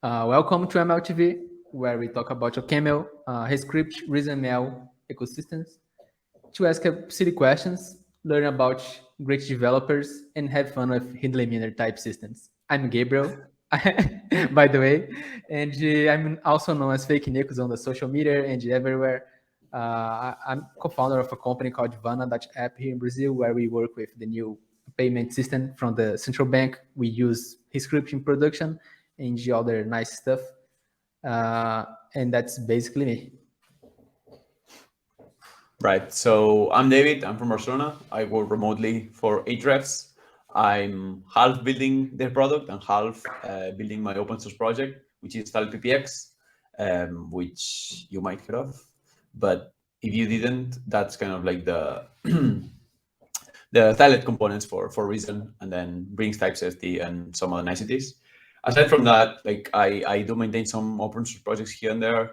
Welcome to emelletv, where we talk about OCaml, script, ReasonML ecosystems, to ask silly questions, learn about great developers, and have fun with hidden type systems. I'm Gabriel, by the way, and I'm also known as Fake Nichols on the social media and everywhere. I'm co-founder of a company called Vana.app here in Brazil, where we work with the new payment system from the central bank. We use script in production and the other nice stuff. And that's basically me. Right. So I'm David. I'm from Barcelona. I work remotely for Ahrefs. I'm half building their product and half building my open source project, which is TilePPX, which you might hear of. But if you didn't, that's kind of like the the tilet components for Reason, and then brings type safety and some other niceties. Aside from that, like I do maintain some open source projects here and there.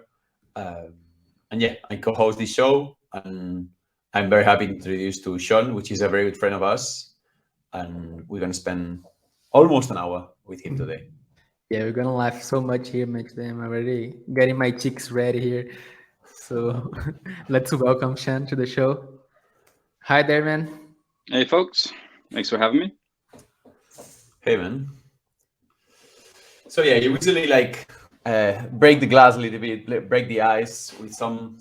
And yeah, I co-host this show, and I'm very happy to introduce to Sean, which is a very good friend of us, and we're gonna spend almost an hour with him today. Yeah, we're gonna laugh so much here, Max. I'm already getting my cheeks ready here. So let's welcome Sean to the show. Hi there, man. Hey, folks. Thanks for having me. Hey, man. So yeah, you usually like break the glass a little bit, break the ice with some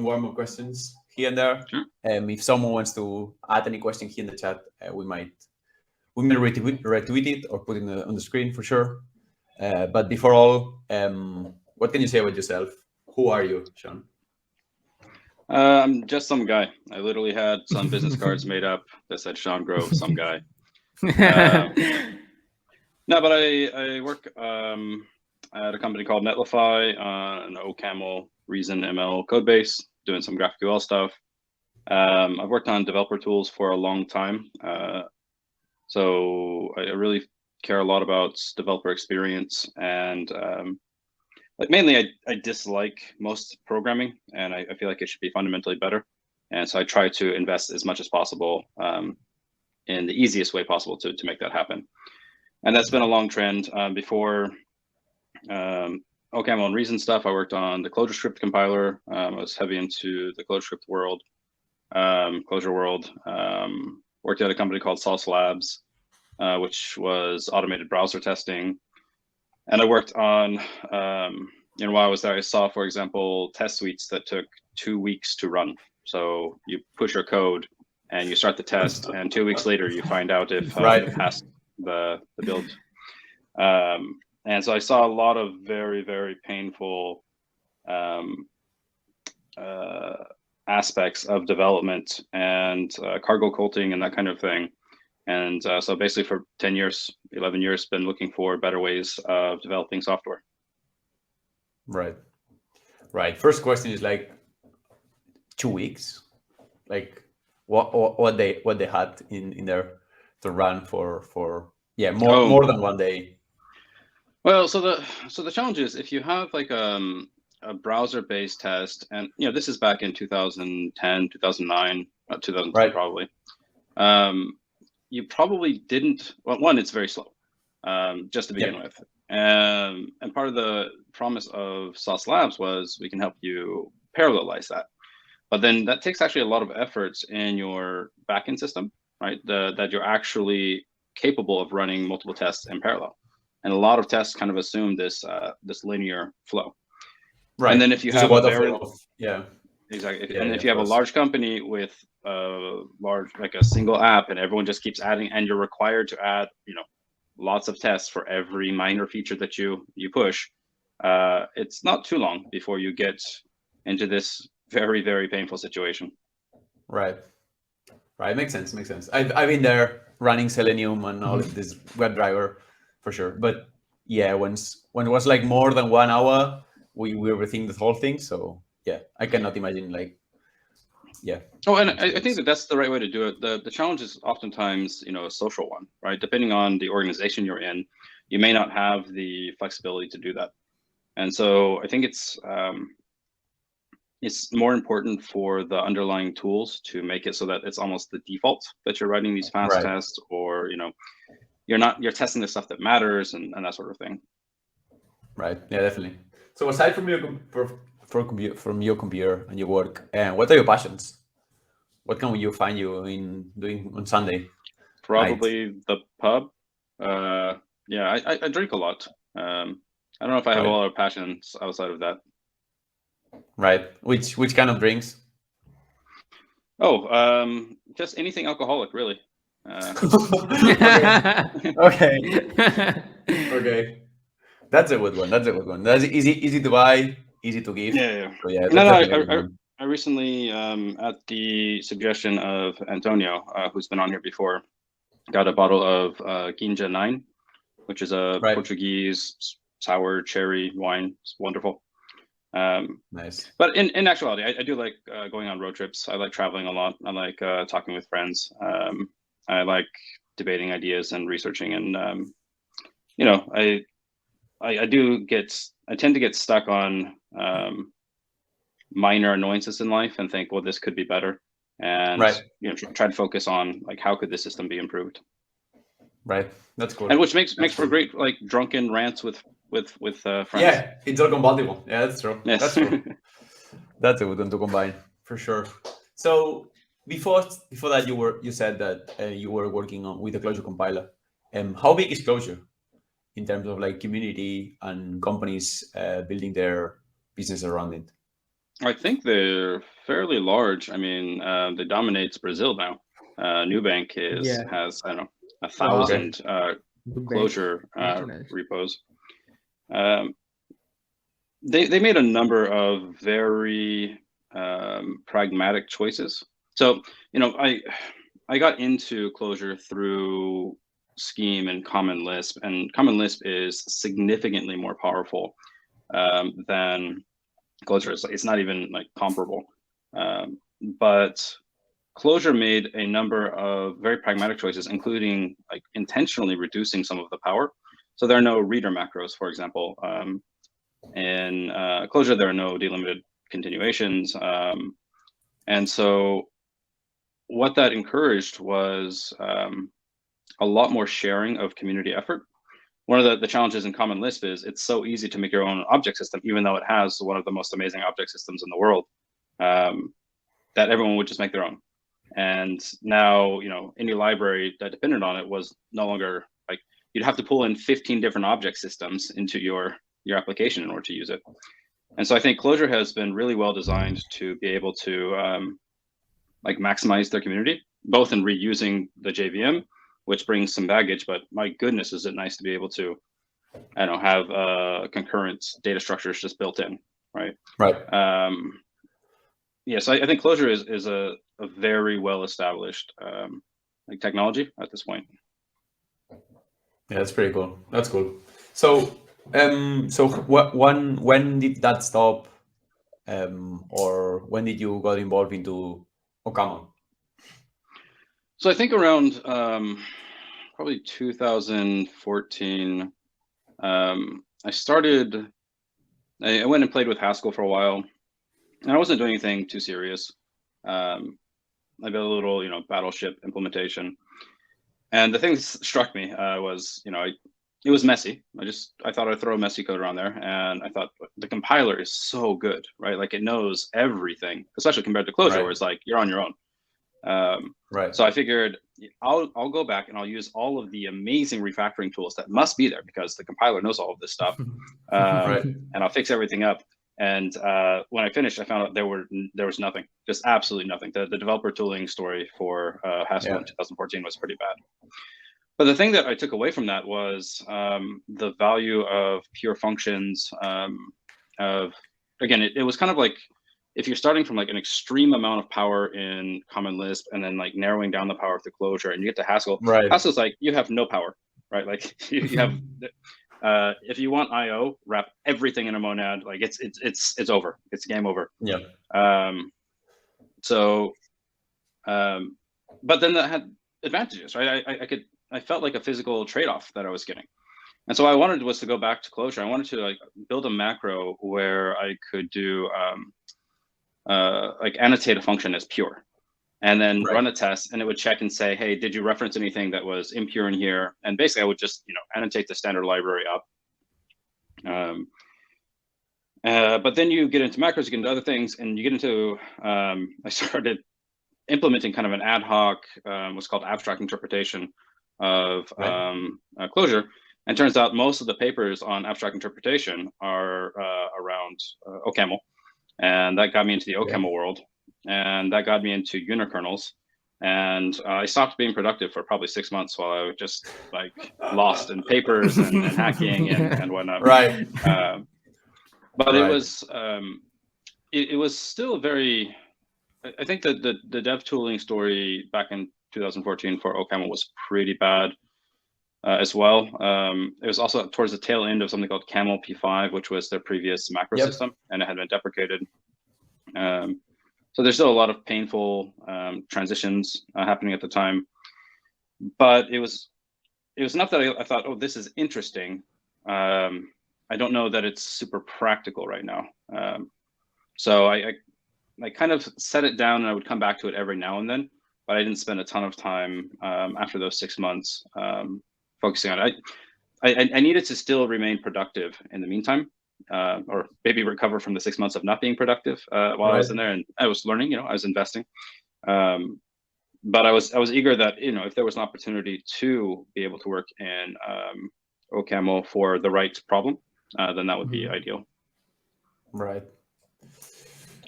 warm-up questions here and there. Sure. If someone wants to add any question here in the chat, we might retweet it or put it on the screen for sure. But before all, what can you say about yourself? Who are you, Sean? I'm just some guy. I literally had some business cards made up that said Sean Grove, some guy. No, but I work at a company called emelletv on an OCaml ReasonML code base, doing some GraphQL stuff. I've worked on developer tools for a long time. So I really care a lot about developer experience, and like mainly I dislike most programming, and I feel like it should be fundamentally better. And so I try to invest as much as possible in the easiest way possible to make that happen. And that's been a long trend. Before OCaml and Reason stuff, I worked on the ClojureScript compiler. I was heavy into the ClojureScript world, Clojure world. Worked at a company called Sauce Labs, which was automated browser testing. And I worked on, while I was there, I saw, for example, test suites that took 2 weeks to run. So you push your code and you start the test, and 2 weeks later you find out if it passed the build. And so I saw a lot of very, very painful aspects of development and cargo culting and that kind of thing. And so basically for 10 years, 11 years, been looking for better ways of developing software. Right. First question is like 2 weeks. Like what they had in there to run for more than 1 day. Well, so the challenge is if you have like a browser-based test, and this is back in 2010, 2009, 2010 right. Probably. You probably didn't. Well, one, it's very slow, just to begin with. And part of the promise of Sauce Labs was we can help you parallelize that. But then that takes actually a lot of efforts in your backend system, right? That you're actually capable of running multiple tests in parallel. And a lot of tests kind of assume this linear flow. Right. And then if you have exactly. And if you have a large company with like a single app, and everyone just keeps adding, and you're required to add, lots of tests for every minor feature that you push, it's not too long before you get into this very, very painful situation. Right. Makes sense. I've been there running Selenium and all of this WebDriver for sure. But yeah, when it was like more than 1 hour, we were rethinking the whole thing. So yeah, I cannot imagine Oh, and I think that's the right way to do it. The challenge is oftentimes, a social one, right? Depending on the organization you're in, you may not have the flexibility to do that. And so I think it's more important for the underlying tools to make it so that it's almost the default that you're writing these fast tests, or you're testing the stuff that matters and that sort of thing. Right. Yeah, definitely. So aside from your from your computer and your work, what are your passions? What can you find you in doing on Sunday night? Probably the pub. Yeah, I drink a lot. I don't know if I have a Right. lot of passions outside of that. Right. Which kind of drinks? Oh, just anything alcoholic, really. Okay. Okay. That's a good one. That's a good one. That's easy to buy, easy to give. Yeah. So yeah, No, that's definitely a good I one. I recently, at the suggestion of Antonio, who's been on here before, got a bottle of Ginja 9, which is a Right. Portuguese sour cherry wine. It's wonderful. Nice. But in actuality, I do like going on road trips. I like traveling a lot. I like talking with friends. I like debating ideas and researching. And you know, I tend to get stuck on minor annoyances in life and think, well, this could be better, and Right. you know, try to focus on like how could the system be improved. Right. That's cool. And which makes That's for cool. great like drunken rants with friends. Yeah, it's all compatible. Yeah, that's true. Yes. That's true. That's a good one to combine for sure. So before that, you said that you were working on with the Clojure compiler. How big is Clojure in terms of like community and companies building their business around it? I think they're fairly large. I mean, they dominates Brazil now. Nubank Yeah. has, I don't know, 1,000 Clojure repos. They made a number of very pragmatic choices. So, you know, I got into Clojure through Scheme and Common Lisp, and Common Lisp is significantly more powerful than Clojure. It's not even like comparable. But Clojure made a number of very pragmatic choices, including like intentionally reducing some of the power. So there are no reader macros, for example. In Clojure, there are no delimited continuations. And so what that encouraged was a lot more sharing of community effort. One of the challenges in Common Lisp is it's so easy to make your own object system, even though it has one of the most amazing object systems in the world, that everyone would just make their own. And now, you know, any library that depended on it was no longer like, you'd have to pull in 15 different object systems into your application in order to use it. And so I think Clojure has been really well designed to be able to like maximize their community, both in reusing the JVM, which brings some baggage, but my goodness, is it nice to be able to, I don't know, have concurrent data structures just built in, right? Right. Yeah, so I think Clojure is a very well established like technology at this point. Yeah, that's pretty cool. That's cool. So, when did that stop, or when did you got involved into OCaml? So I think around probably 2014, I started. I went and played with Haskell for a while, and I wasn't doing anything too serious. I built a little, you know, Battleship implementation, and the thing that struck me was, you know, it was messy. I thought I'd throw a messy code around there, and I thought the compiler is so good, right? Like it knows everything, especially compared to Clojure, where it's like you're on your own. Right. So I figured I'll go back and I'll use all of the amazing refactoring tools that must be there because the compiler knows all of this stuff, and I'll fix everything up. And when I finished, I found out there was nothing, just absolutely nothing. The developer tooling story for Haskell in 2014 was pretty bad. But the thing that I took away from that was the value of pure functions. Again, it was kind of like, if you're starting from like an extreme amount of power in Common Lisp and then like narrowing down the power through Clojure, and you get to Haskell, Haskell's like you have no power, right? Like you have, if you want IO, wrap everything in a monad. Like it's over. It's game over. Yeah. But then that had advantages, right? I felt like a physical trade-off that I was getting. And so what I wanted was to go back to Clojure. I wanted to like build a macro where I could do like annotate a function as pure, and then run a test, and it would check and say, hey, did you reference anything that was impure in here? And basically I would just, you know, annotate the standard library up, But then you get into macros, you get into other things, and you get into, I started implementing kind of an ad hoc, what's called abstract interpretation of Clojure. And it turns out most of the papers on abstract interpretation are around OCaml. And that got me into the OCaml world. And that got me into unikernels. And I stopped being productive for probably 6 months while I was just like lost in papers and hacking and whatnot. Right. But it was it was still very. I think that the dev tooling story back in 2014 for OCaml was pretty bad as well. It was also towards the tail end of something called Camel P5, which was their previous macro system, and it had been deprecated. So there's still a lot of painful transitions happening at the time, but it was enough that I thought, oh, this is interesting. I don't know that it's super practical right now. So I kind of set it down, and I would come back to it every now and then, but I didn't spend a ton of time after those 6 months focusing on it. I needed to still remain productive in the meantime, or maybe recover from the 6 months of not being productive while I was in there, and I was learning. I was investing, but I was eager that if there was an opportunity to be able to work in OCaml for the right problem, then that would be ideal. Right.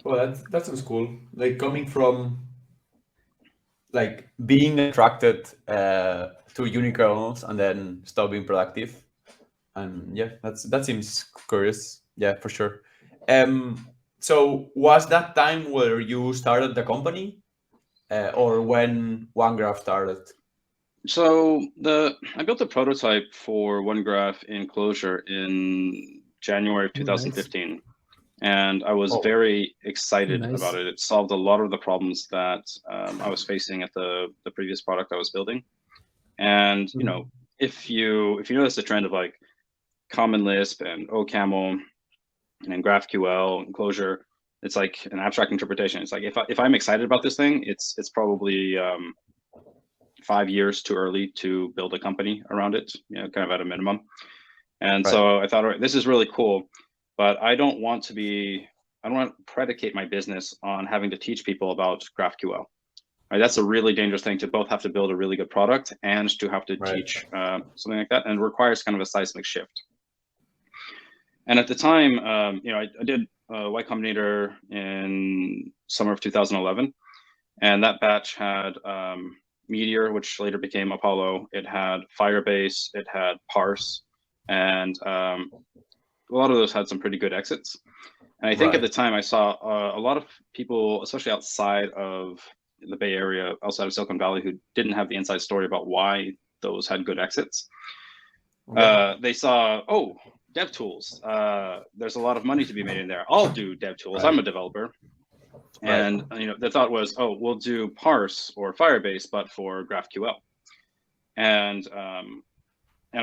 Well, that sounds cool. Like coming from like being attracted to unikernels and then stop being productive, and yeah, that seems curious. Yeah, for sure. So was that time where you started the company, or when OneGraph started? So I built a prototype for OneGraph in Clojure in January of 2015. Nice. And I was very excited about it. It solved a lot of the problems that I was facing at the previous product I was building. And if you notice the trend of like Common Lisp and OCaml and then GraphQL and Clojure, it's like an abstract interpretation. It's like if I'm excited about this thing, it's probably 5 years too early to build a company around it, kind of at a minimum. And so I thought, all right, this is really cool. But I don't want to predicate my business on having to teach people about GraphQL. Right? That's a really dangerous thing, to both have to build a really good product and to have to teach something like that, and it requires kind of a seismic shift. And at the time, I did Y Combinator in summer of 2011, and that batch had Meteor, which later became Apollo. It had Firebase, it had Parse, and a lot of those had some pretty good exits. And I think at the time I saw a lot of people, especially outside of the Bay Area, outside of Silicon Valley, who didn't have the inside story about why those had good exits. They saw, oh, dev tools. There's a lot of money to be made in there. I'll do dev tools. I'm a developer. And the thought was, oh, we'll do Parse or Firebase, but for GraphQL. And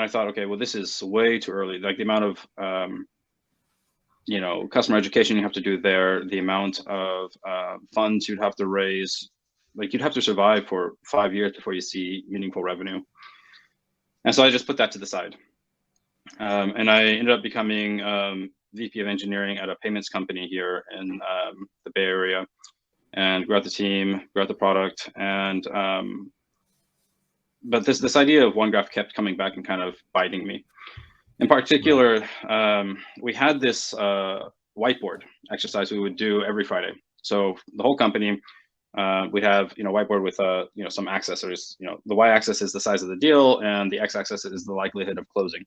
I thought, okay, well, this is way too early. Like the amount of, customer education you have to do there, the amount of funds you'd have to raise, like you'd have to survive for 5 years before you see meaningful revenue. And so I just put that to the side. And I ended up becoming VP of engineering at a payments company here in the Bay Area, and grew out the team, grew out the product, and but this idea of OneGraph kept coming back and kind of biting me. In particular, we had this whiteboard exercise we would do every Friday. So the whole company, we'd have whiteboard with some axes. There's the y-axis is the size of the deal, and the x-axis is the likelihood of closing.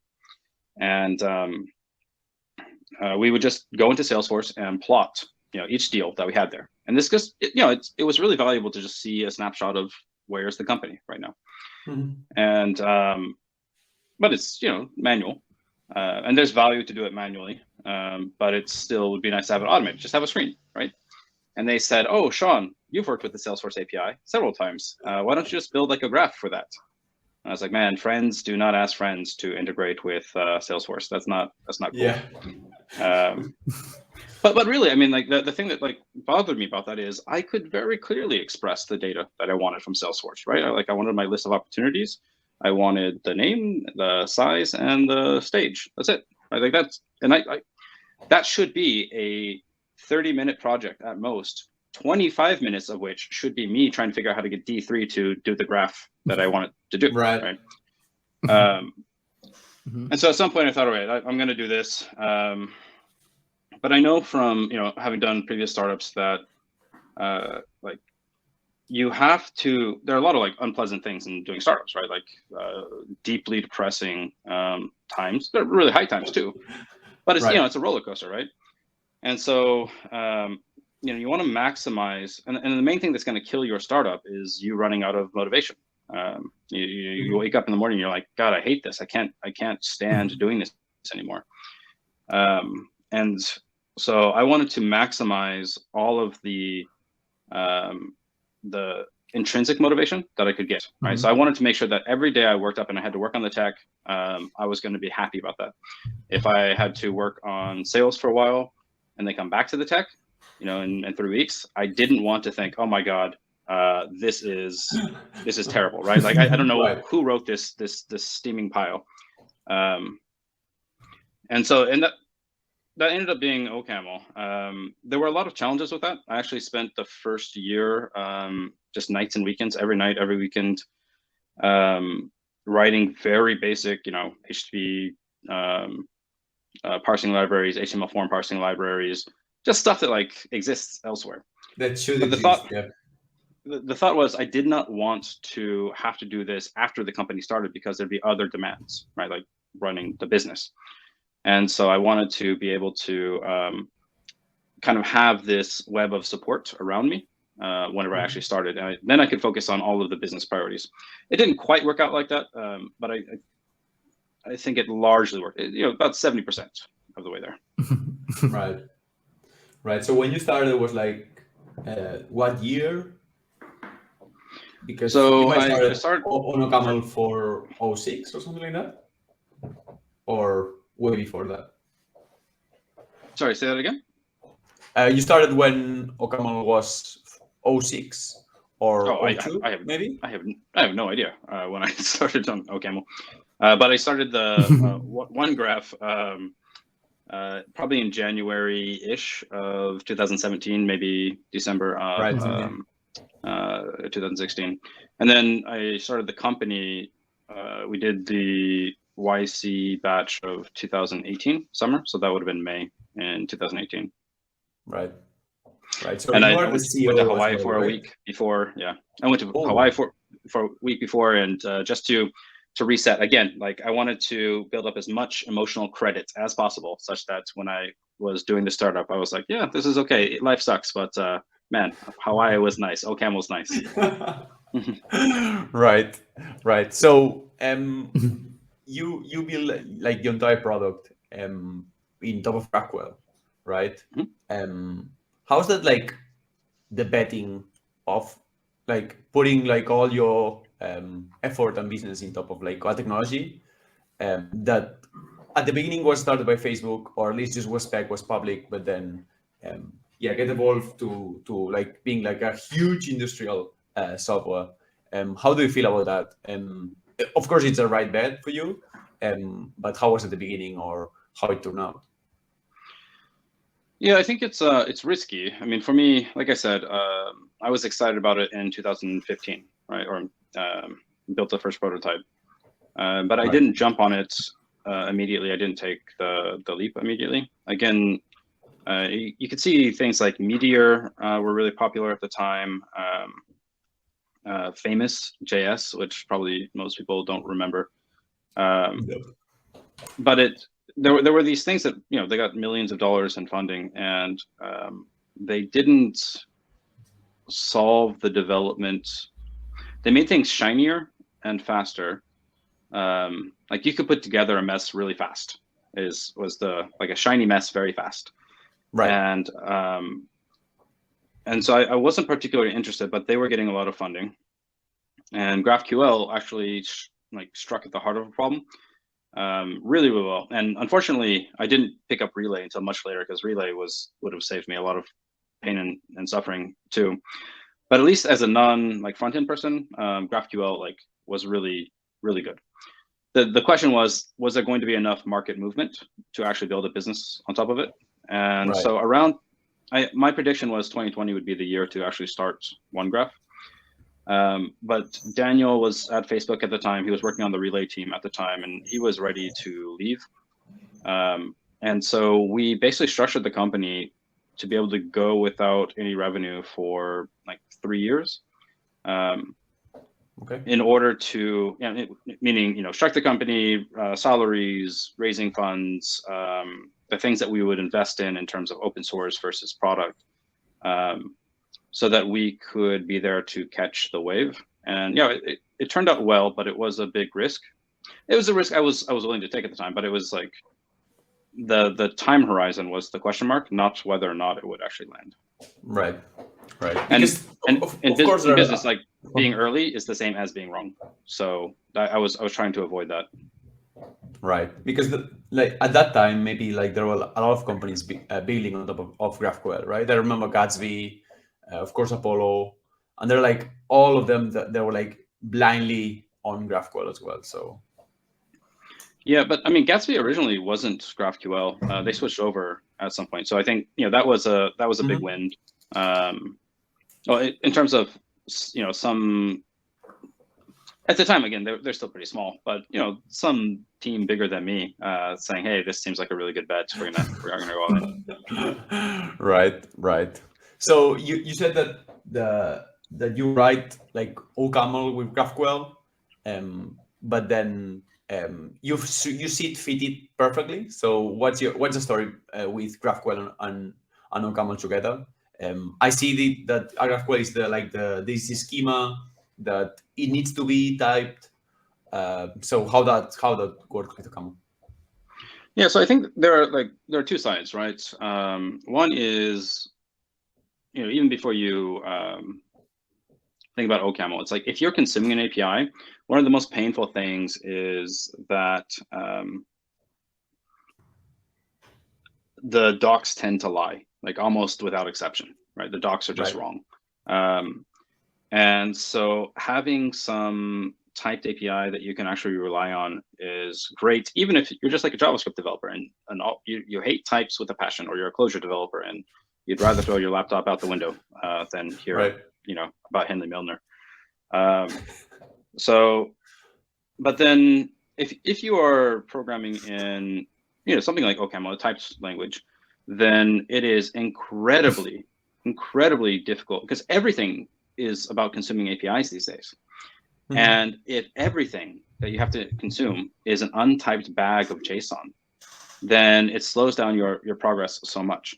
And we would just go into Salesforce and plot each deal that we had there. And this just it was really valuable to just see a snapshot of where's the company right now. And but it's manual, and there's value to do it manually, but it still would be nice to have it automated. Just have a screen, right? And they said, oh, Sean, you've worked with the Salesforce API several times. Why don't you just build like a graph for that? And I was like, man, friends do not ask friends to integrate with Salesforce. That's not cool. Yeah. But really, I mean, like the thing that like bothered me about that is I could very clearly express the data that I wanted from Salesforce, right? I wanted my list of opportunities. I wanted the name, the size, and the stage. That's it. right? Like that should be a 30-minute project at most, 25 minutes of which should be me trying to figure out how to get D3 to do the graph that I want it to do, right? And so at some point I thought, all right, I'm going to do this. But I know from, having done previous startups that like you have to, there are a lot of like unpleasant things in doing startups, right? Like deeply depressing times. They're really high times too, but it's, it's a roller coaster, right? And so, you want to maximize, and the main thing that's going to kill your startup is you running out of motivation. You wake up in the morning, you're like, God, I hate this. I can't stand doing this anymore. And so I wanted to maximize all of the intrinsic motivation that I could get, right? So I wanted to make sure that every day I worked up and I had to work on the tech, I was going to be happy about that. If I had to work on sales for a while and then come back to the tech, in 3 weeks, I didn't want to think, oh my God, this is terrible, right? Like I don't know who wrote this steaming pile. And that ended up being OCaml. There were a lot of challenges with that. I actually spent the first year just nights and weekends, every night, every weekend, writing very basic, HTTP parsing libraries, HTML form parsing libraries, just stuff that like exists elsewhere. That should but exist. The thought was I did not want to have to do this after the company started because there'd be other demands, right? Like running the business. And so I wanted to be able to kind of have this web of support around me whenever I actually started. And then I could focus on all of the business priorities. It didn't quite work out like that, but I think it largely worked. About 70% of the way there. Right. So when you started, it was like what year? Because I started on OCaml for 06 or something like that, or way before that. Sorry, say that again. You started when OCaml was 06 or 02, maybe? I have no idea when I started on OCaml, but I started the OneGraph probably in January-ish of 2017, maybe December of 2016. And then I started the company. We did the YC batch of 2018 summer, so that would have been May in 2018. Right. So and I went to Hawaii for a week before. Yeah, I went to Hawaii for a week before, and just to reset again. Like I wanted to build up as much emotional credit as possible, such that when I was doing the startup, I was like, yeah, this is okay. Life sucks, but man, Hawaii was nice. OCaml was nice. Right. So you build like the entire product in top of GraphQL, right? How's that like the betting of like putting like all your effort and business in top of like a technology that at the beginning was started by Facebook, or at least just was public, but then get evolved to like being like a huge industrial software. How do you feel about that? Of course, it's a right bet for you, but how was it at the beginning, or how it turned out? Yeah, I think it's risky. I mean, for me, like I said, I was excited about it in 2015, right? Or built the first prototype, but I didn't jump on it immediately. I didn't take the leap immediately. Again, you could see things like Meteor were really popular at the time. Famous JS, which probably most people don't remember. But there were these things that, they got millions of dollars in funding, and they didn't solve the development. They made things shinier and faster. Like you could put together a mess really fast. Was a shiny mess very fast. Right. And so I wasn't particularly interested, but they were getting a lot of funding, and GraphQL actually struck at the heart of a problem. Really well. And unfortunately, I didn't pick up Relay until much later, because Relay would have saved me a lot of pain and suffering too. But at least as a non front end person, GraphQL was really, really good. the question was there going to be enough market movement to actually build a business on top of it? And Right. so around, my prediction was 2020 would be the year to actually start OneGraph. But Daniel was at Facebook at the time. He was working on the Relay team at the time, and he was ready to leave. And so we basically structured the company to be able to go without any revenue for like 3 years. Okay. In order to, meaning, structure the company, salaries, raising funds, the things that we would invest in terms of open source versus product, so that we could be there to catch the wave. And it turned out well, but it was a big risk. It was a risk I was willing to take at the time, but it was like the time horizon was the question mark, not whether or not it would actually land. Right. And Because in business, like being early is the same as being wrong. So I was trying to avoid that. Right, because at that time, maybe like there were a lot of companies building on top of GraphQL, right? I remember Gatsby, of course Apollo, and they're like all of them they were like blindly on GraphQL as well. So yeah, but I mean Gatsby originally wasn't GraphQL. They switched over at some point. So I think that was a big win. Well, in terms of some. At the time, again, they're still pretty small, but some team bigger than me saying, "Hey, this seems like a really good bet. We're gonna go all in." Right. So you said that you write like OCaml with GraphQL, but then you see it fit it perfectly. So what's the story with GraphQL and OCaml together? I see that GraphQL is this schema that it needs to be typed. So how that works with OCaml? Yeah, so I think there are two sides, right? One is, even before you think about OCaml, it's like if you're consuming an API, one of the most painful things is that the docs tend to lie, like almost without exception, right? The docs are just wrong. And so having some typed API that you can actually rely on is great, even if you're just like a JavaScript developer and you hate types with a passion, or you're a Clojure developer and you'd rather throw your laptop out the window than hear about Henley Milner. But then if you are programming in something like OCaml, a typed language, then it is incredibly difficult, because everything is about consuming APIs these days. Mm-hmm. And if everything that you have to consume is an untyped bag of JSON, then it slows down your progress so much.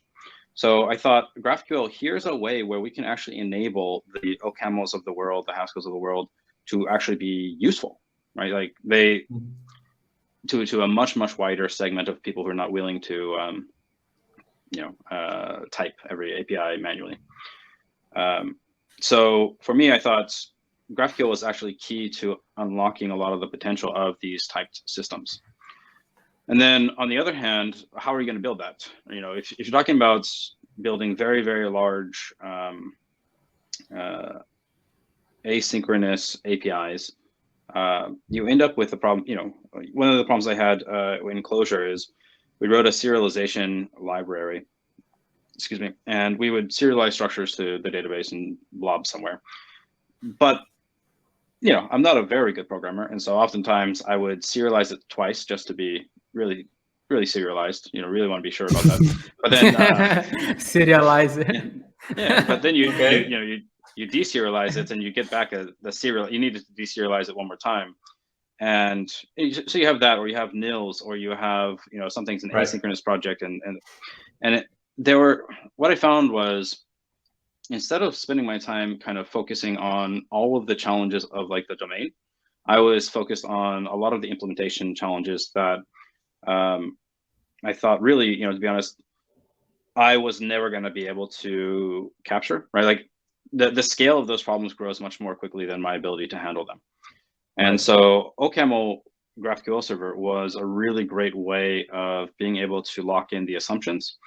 So I thought, GraphQL, here's a way where we can actually enable the OCamls of the world, the Haskells of the world, to actually be useful, right? Like to a much wider segment of people who are not willing to type every API manually. So for me, I thought GraphQL was actually key to unlocking a lot of the potential of these typed systems. And then on the other hand, how are you going to build that? If you're talking about building very, very large asynchronous APIs, you end up with a problem. One of the problems I had in Clojure is we wrote a serialization library, and we would serialize structures to the database and blob somewhere. But I'm not a very good programmer, and so oftentimes I would serialize it twice just to be really serialized. Really want to be sure about that. But then serialize it. Yeah, but then you deserialize it, and you get back the serial. You need to deserialize it one more time, and so you have that, or you have nils, or you have something's an asynchronous project, what I found was, instead of spending my time kind of focusing on all of the challenges of like the domain, I was focused on a lot of the implementation challenges that I thought really, to be honest, I was never going to be able to capture, right? Like the scale of those problems grows much more quickly than my ability to handle them. And so OCaml GraphQL server was a really great way of being able to lock in the assumptions.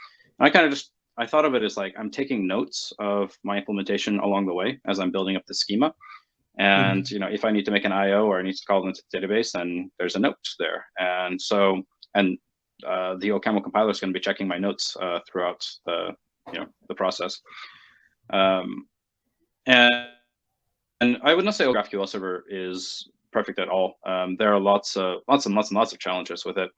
And I thought of it as like, I'm taking notes of my implementation along the way as I'm building up the schema. And if I need to make an IO or I need to call into the database, then there's a note there. And so, and the OCaml compiler is going to be checking my notes throughout the process. And I would not say GraphQL server is perfect at all. There are lots and lots of challenges with it.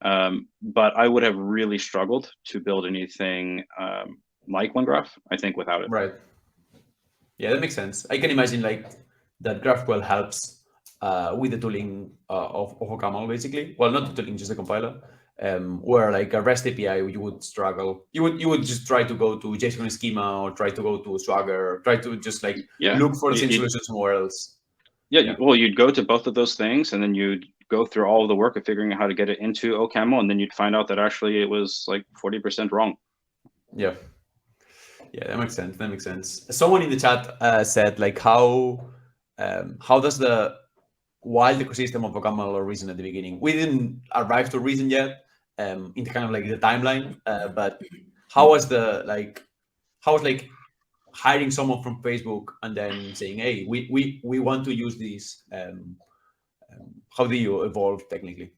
But I would have really struggled to build anything like OneGraph, I think, without it. Right. Yeah, that makes sense. I can imagine like that GraphQL helps with the tooling of OCaml, basically. Well, not the tooling, just the compiler. Where like a REST API, you would struggle. You would just try to go to JSON schema or try to go to Swagger, try to just like look for the same solution somewhere else. Yeah, well, you'd go to both of those things, and then you'd go through all of the work of figuring out how to get it into OCaml, and then you'd find out that actually it was like 40% wrong. Yeah, that makes sense. That makes sense. Someone in the chat said like how does the wild ecosystem of OCaml or Reason at the beginning? We didn't arrive to Reason yet in the kind of like the timeline, but how was hiring someone from Facebook and then saying, hey, we want to use this. How do you evolve technically?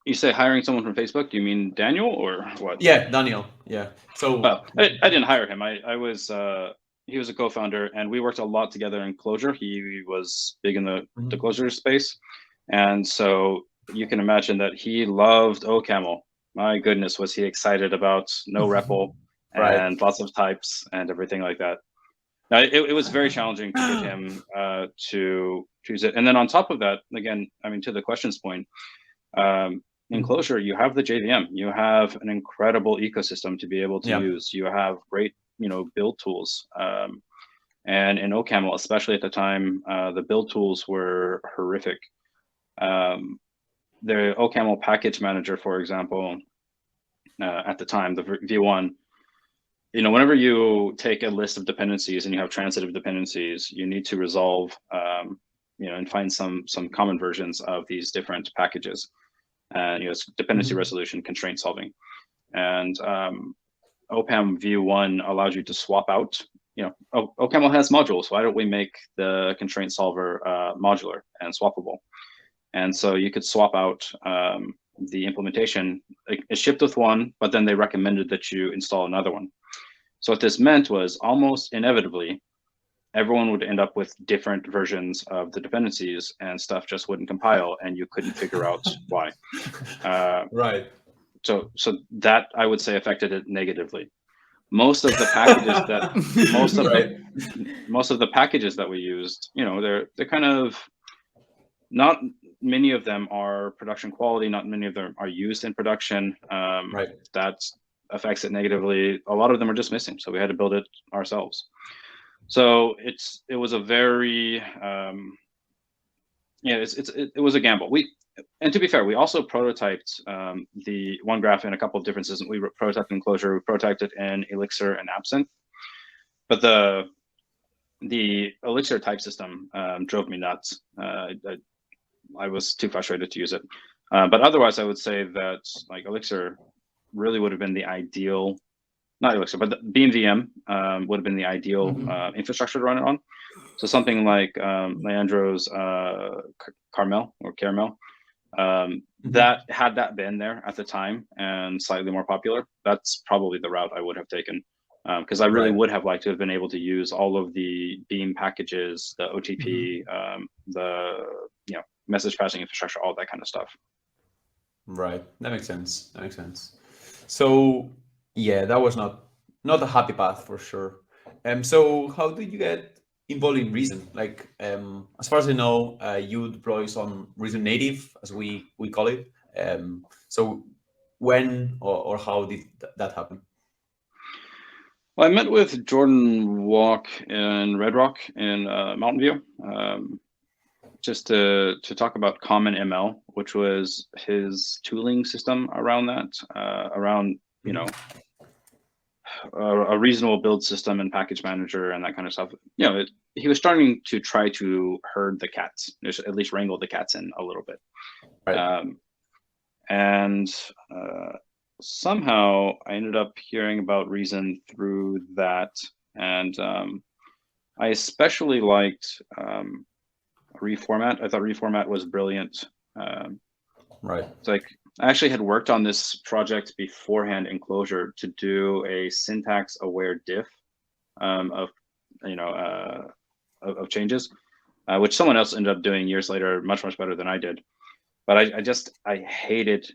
You say hiring someone from Facebook? Do you mean Daniel or what? Yeah, Daniel. Yeah. So I didn't hire him. I was he was a co-founder, and we worked a lot together in Clojure. He was big in the Clojure space, and so you can imagine that he loved OCaml. My goodness, was he excited about no REPL and lots of types and everything like that. Now, it was very challenging to get him to choose it. And then on top of that, again, I mean, to the questions point, in Clojure, you have the JVM. You have an incredible ecosystem to be able to use. You have great, build tools. And in OCaml, especially at the time, the build tools were horrific. The OCaml package manager, for example, at the time, the V1, whenever you take a list of dependencies and you have transitive dependencies, you need to resolve, and find some common versions of these different packages. It's dependency resolution, constraint solving, and OPAM V1 allows you to swap out. OCaml has modules. Why don't we make the constraint solver modular and swappable? And so you could swap out the implementation. It shipped with one, but then they recommended that you install another one. So what this meant was almost inevitably, everyone would end up with different versions of the dependencies, and stuff just wouldn't compile, and you couldn't figure out why. Right. So that, I would say, affected it negatively. Most of the packages that most of the packages that we used, they're kind of, not many of them are production quality. Not many of them are used in production. That affects it negatively. A lot of them are just missing, so we had to build it ourselves. So it was a very it was a gamble. And to be fair, we also prototyped the OneGraph in a couple of different systems. We prototyped in Clojure, we prototyped it in Elixir and Absinthe, but the Elixir type system drove me nuts. I was too frustrated to use it. But otherwise, I would say that like Elixir really would have been the ideal, not Elixir, but the BeamVM would have been the ideal infrastructure to run it on. So something like Leandro's Caramel, that had that been there at the time and slightly more popular, that's probably the route I would have taken. Because I really would have liked to have been able to use all of the Beam packages, the OTP, the message passing infrastructure, all that kind of stuff. Right, that makes sense. So yeah, that was not a happy path for sure. So how did you get involved in Reason? Like, as far as I know, you deploy some Reason native, as we call it. So when or how did that happen? Well, I met with Jordan Walk in Red Rock in Mountain View, just to talk about Common ML, which was his tooling system around that, a reasonable build system and package manager and that kind of stuff. He was starting to try to herd the cats, at least wrangle the cats in a little bit. And somehow I ended up hearing about Reason through that, and I especially liked reformat. I thought reformat was brilliant. Right. It's like I actually had worked on this project beforehand in Clojure to do a syntax-aware diff of changes, which someone else ended up doing years later, much better than I did. But I hated.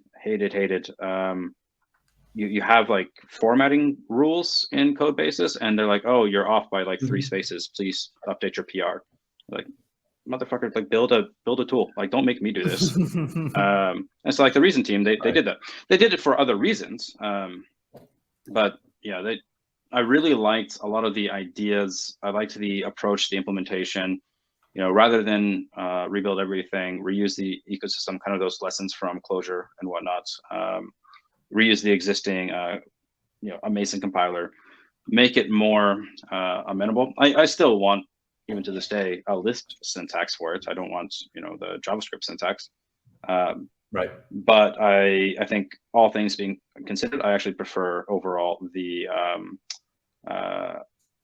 You have like formatting rules in code bases, and they're like, oh, you're off by like 3 spaces. Please update your PR. Like, motherfucker, like build a tool. Like, don't make me do this. And so like the Reason team, they did that. They did it for other reasons. But yeah, I really liked a lot of the ideas. I liked the approach, the implementation. Rather than rebuild everything, reuse the ecosystem, kind of those lessons from Clojure and whatnot. Reuse the existing, amazing compiler, make it more amenable. I still want, even to this day, a Lisp syntax for it. I don't want, the JavaScript syntax. Right. But I think all things being considered, I actually prefer overall the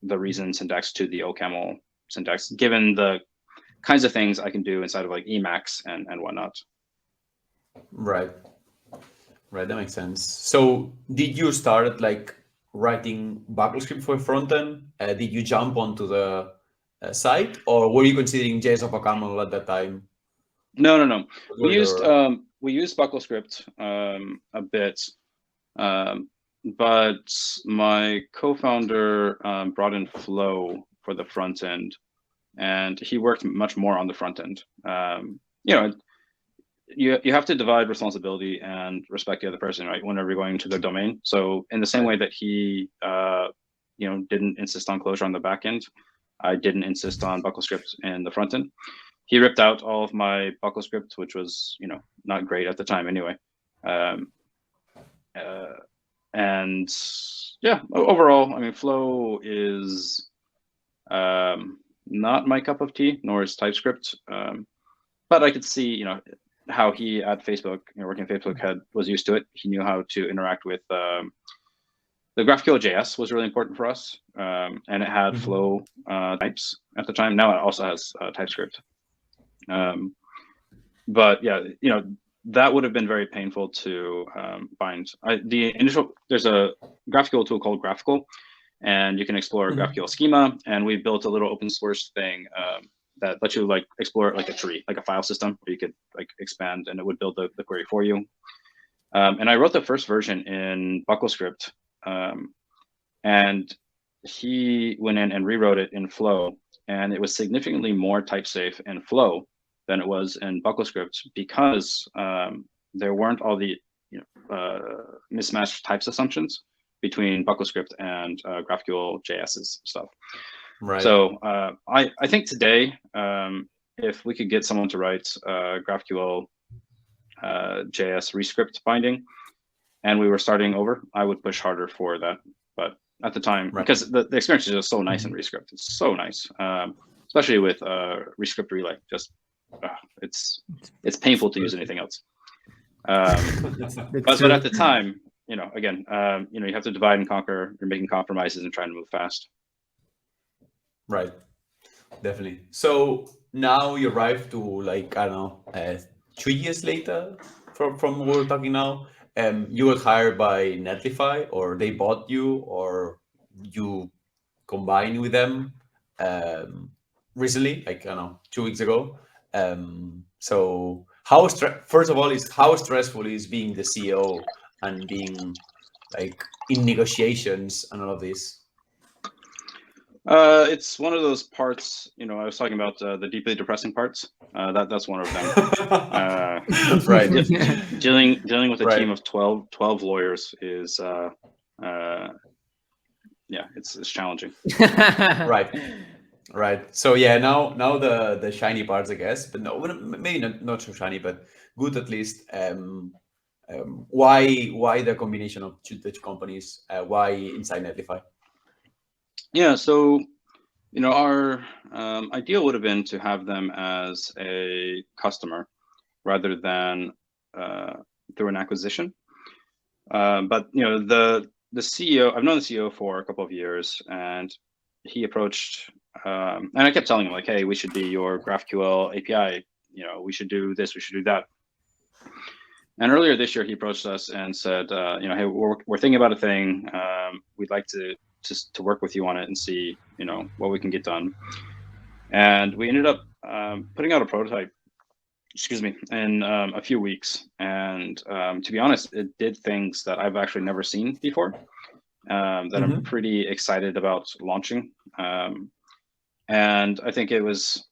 Reason syntax to the OCaml syntax, given the kinds of things I can do inside of like Emacs and whatnot. Right. Right, that makes sense. So did you start like writing BackScript for front-end? Did you jump onto the site, or were you considering JS of OCaml at that time? No. We used BuckleScript a bit, but my co-founder brought in Flow for the front end, and he worked much more on the front end. You have to divide responsibility and respect the other person, right? Whenever you're going into their domain. So in the same way that he, didn't insist on Clojure on the back end, I didn't insist on BuckleScript in the front end. He ripped out all of my BuckleScript, which was, not great at the time anyway. And yeah, overall, I mean, Flow is not my cup of tea, nor is TypeScript. But I could see, how he at Facebook, working at Facebook, was used to it. He knew how to interact with the GraphQL JS was really important for us, and it had Flow types at the time. Now it also has TypeScript. But yeah, that would have been very painful to bind. There's a GraphQL tool called GraphQL, and you can explore GraphQL schema. And we built a little open source thing that lets you like explore like a tree, like a file system, where you could like expand, and it would build the query for you. And I wrote the first version in BuckleScript, and he went in and rewrote it in Flow, and it was significantly more type safe in Flow than it was in BuckleScript, because there weren't all the mismatched types assumptions between BuckleScript and GraphQL JS's stuff. Right. So I think today, if we could get someone to write GraphQL JS rescript binding, and we were starting over, I would push harder for that. But at the time, because the experience is just so nice in rescript, it's so nice, especially with rescript relay. Just it's painful to use anything else. But at the time, again, you have to divide and conquer. You're making compromises and trying to move fast. Right, definitely. So now you arrive to like, I don't know, 3 years later from what we're talking now. You were hired by Netlify, or they bought you, or you combined with them recently, like, I don't know, 2 weeks ago. So first of all, how stressful is being the CEO and being like in negotiations and all of this? It's one of those parts, I was talking about the deeply depressing parts. That's one of them. Right. Dealing with a team of 12 lawyers is, it's challenging. Right. So yeah, now the shiny parts, I guess, but no, maybe not so shiny, but good at least. Why the combination of the two companies? Why inside Netlify? Yeah, so our ideal would have been to have them as a customer rather than through an acquisition. But the CEO, I've known the CEO for a couple of years, and he approached and I kept telling him like, hey, we should be your GraphQL API. We should do this, we should do that. And earlier this year, he approached us and said, hey, we're thinking about a thing. We'd like to work with you on it and see, what we can get done. And we ended up putting out a prototype, in a few weeks. And to be honest, it did things that I've actually never seen before, that I'm pretty excited about launching. And I think it was,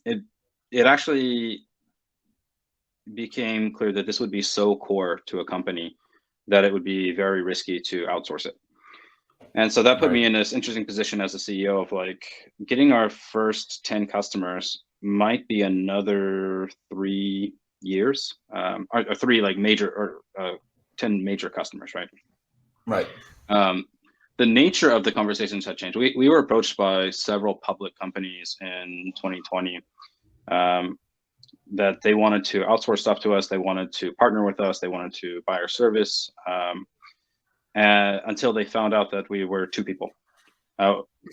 it actually became clear that this would be so core to a company that it would be very risky to outsource it. And so that put me in this interesting position as a CEO of like getting our first 10 customers might be another 3 years, or 3 like major or 10 major customers, right? Right. The nature of the conversations had changed. We were approached by several public companies in 2020 that they wanted to outsource stuff to us. They wanted to partner with us. They wanted to buy our service. And until they found out that we were 2 people,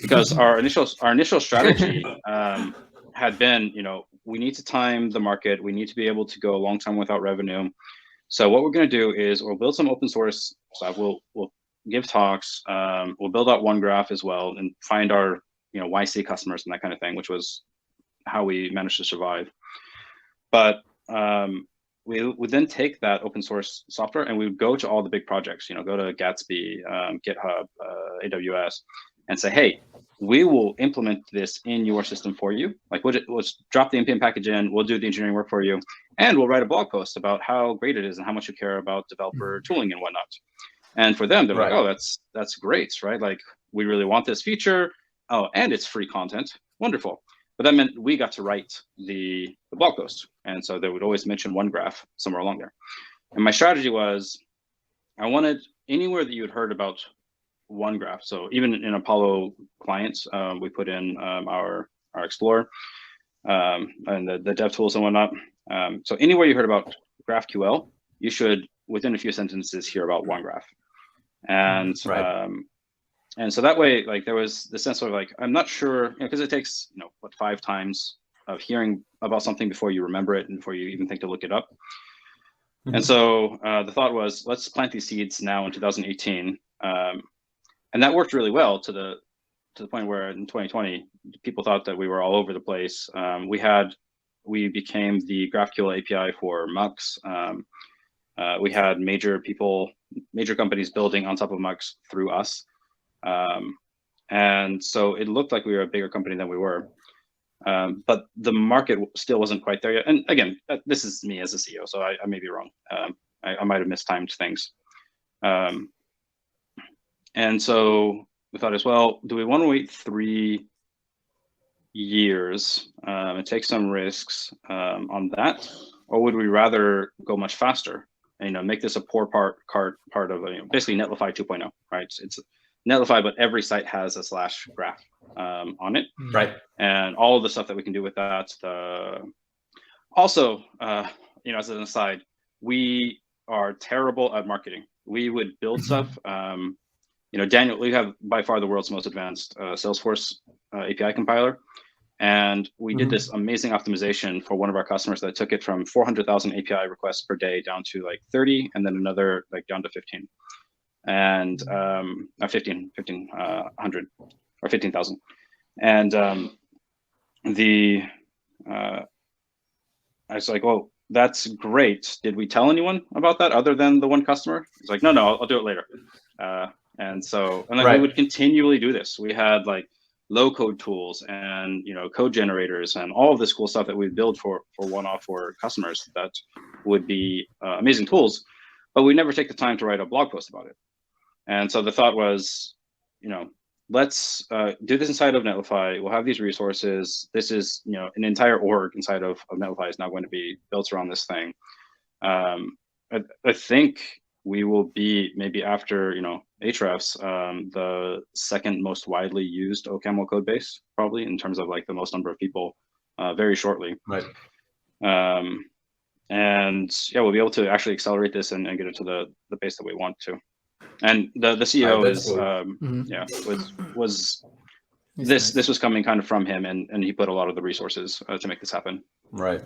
because our initial strategy had been, we need to time the market. We need to be able to go a long time without revenue. So what we're going to do is we'll build some open source stuff. We'll give talks. We'll build out OneGraph as well and find our YC customers and that kind of thing, which was how we managed to survive. But we would then take that open source software and we would go to all the big projects, go to Gatsby, GitHub, AWS, and say, hey, we will implement this in your system for you. Like, let's drop the npm package in, we'll do the engineering work for you, and we'll write a blog post about how great it is and how much you care about developer tooling and whatnot. And for them, they're like, oh, that's great, right? Like, we really want this feature. Oh, and it's free content. Wonderful. But that meant we got to write the blog post. And so they would always mention OneGraph somewhere along there. And my strategy was, I wanted anywhere that you had heard about OneGraph. So even in Apollo clients, we put in our Explorer and the dev tools and whatnot. So anywhere you heard about GraphQL, you should, within a few sentences, hear about OneGraph. And so that way, like, there was the sense of like, I'm not sure, because it takes, 5 times of hearing about something before you remember it and before you even think to look it up. And so the thought was, let's plant these seeds now in 2018. And that worked really well to the point where in 2020, people thought that we were all over the place. We became the GraphQL API for Mux. We had major companies building on top of Mux through us. And so it looked like we were a bigger company than we were. But the market still wasn't quite there yet. And again, this is me as a CEO, so I may be wrong. I might have mistimed things. And so we thought as well, do we want to wait 3 years and take some risks on that? Or would we rather go much faster and make this a core part of basically Netlify 2.0, right? It's Netlify, but every site has a /graph on it. Right. And all of the stuff that we can do with that. Also, as an aside, we are terrible at marketing. We would build stuff. Daniel, we have by far the world's most advanced Salesforce API compiler. And we did this amazing optimization for one of our customers that took it from 400,000 API requests per day down to like 30, and then another like down to 15. And 1,500 or 15,000. And I was like, well, that's great. Did we tell anyone about that other than the one customer? He's like, no, I'll do it later. And we would continually do this. We had like low code tools and code generators and all of this cool stuff that we build for one-off for customers that would be amazing tools, but we never take the time to write a blog post about it. And so the thought was, let's do this inside of Netlify. We'll have these resources. This is, an entire org inside of Netlify is now going to be built around this thing. I think we will be maybe after, Ahrefs, the second most widely used OCaml code base, probably in terms of like the most number of people, very shortly. Right. And yeah, we'll be able to actually accelerate this and get it to the pace that we want to. And the CEO is, this was coming kind of from him, and he put a lot of the resources to make this happen. Right.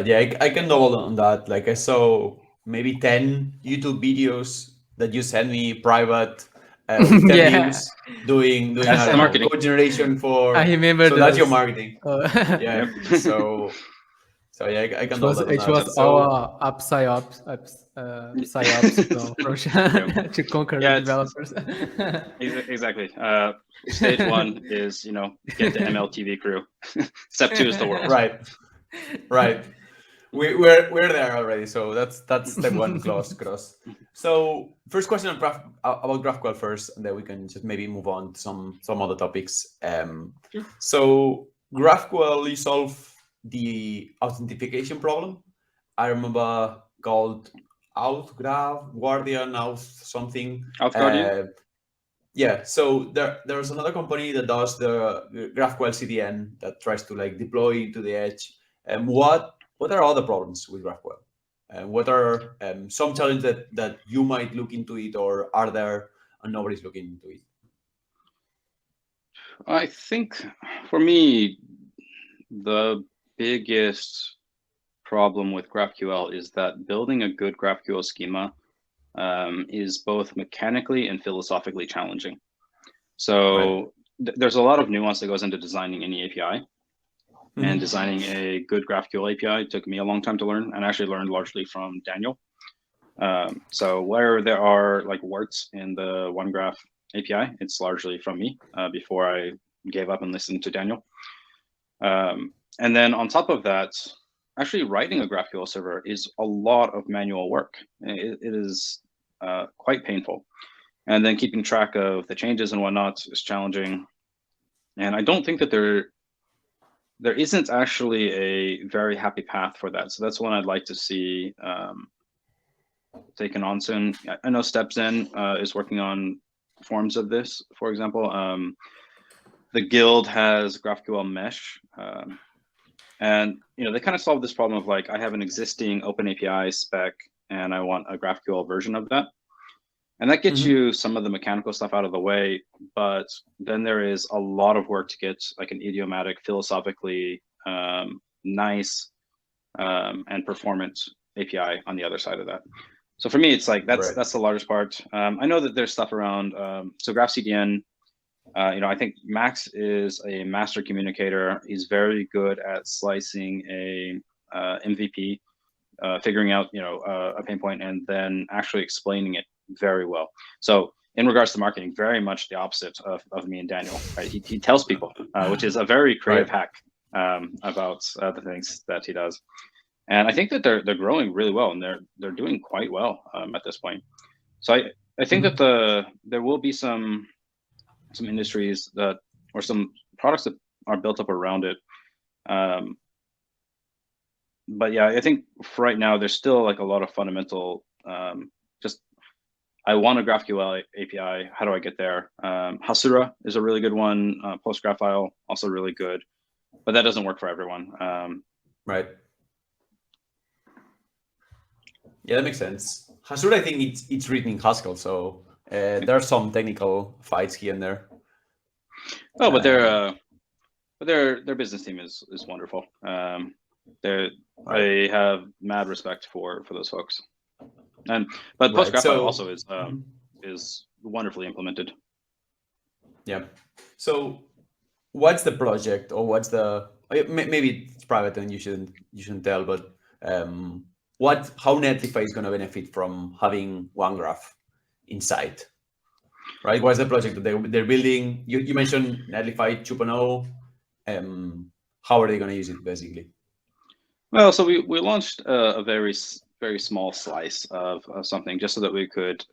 Yeah, I can double on that. Like I saw maybe 10 YouTube videos that you send me private with 10 views doing That's the marketing. code generation for. I remember. So that's your marketing. Yeah. Yep. So yeah, I can double that. It was all psyops to conquer the developers. Exactly. Stage 1 is get the emelletv crew. Step 2 is the world. Right. We're there already, so that's step 1 cross. So first question about GraphQL first, and then we can just maybe move on to some other topics. Sure. So GraphQL, you solve the authentication problem. I remember called OutGraph, Guardian, something. OutGuardian. Yeah, so there's another company that does the GraphQL CDN that tries to like deploy to the edge. What are other problems with GraphQL? What are some challenges that you might look into it, or are there and nobody's looking into it? I think for me, the biggest problem with GraphQL is that building a good GraphQL schema is both mechanically and philosophically challenging. So there's a lot of nuance that goes into designing any API. And designing a good GraphQL API took me a long time to learn, and I actually learned largely from Daniel. So where there are like warts in the OneGraph API, it's largely from me before I gave up and listened to Daniel. And then on top of that, actually writing a GraphQL server is a lot of manual work. It is quite painful. And then keeping track of the changes and whatnot is challenging. And I don't think that there isn't actually a very happy path for that. So that's one I'd like to see taken on soon. I know StepZen is working on forms of this, for example. The guild has GraphQL mesh. And they kind of solve this problem of like, I have an existing OpenAPI spec and I want a GraphQL version of that. And that gets you some of the mechanical stuff out of the way, but then there is a lot of work to get like an idiomatic, philosophically nice and performant API on the other side of that. So for me, it's like that's the largest part. I know that there's stuff around. So GraphCDN, I think Max is a master communicator. He's very good at slicing a MVP, figuring out a pain point, and then actually explaining it very well. So in regards to marketing, very much the opposite of me and Daniel. Right? He tells people, which is a very creative hack about the things that he does. And I think that they're growing really well, and they're doing quite well at this point. So I think that there will be some industries or some products that are built up around it. But yeah, I think for right now there's still like a lot of fundamental I want a GraphQL API. How do I get there? Hasura is a really good one. PostGraphQL also really good, but that doesn't work for everyone. Right. Yeah, that makes sense. Hasura, I think it's written in Haskell, so there are some technical fights here and there. Oh, but their business team is wonderful. I have mad respect for those folks. But PostGraphQL also is wonderfully implemented. Yeah. So what's the project, or what's the maybe it's private and you shouldn't tell, but how Netlify is going to benefit from having OneGraph inside, right? What's the project that they're building? You mentioned Netlify 2.0. How are they going to use it basically? Well, so we launched a very small slice of something just so that we could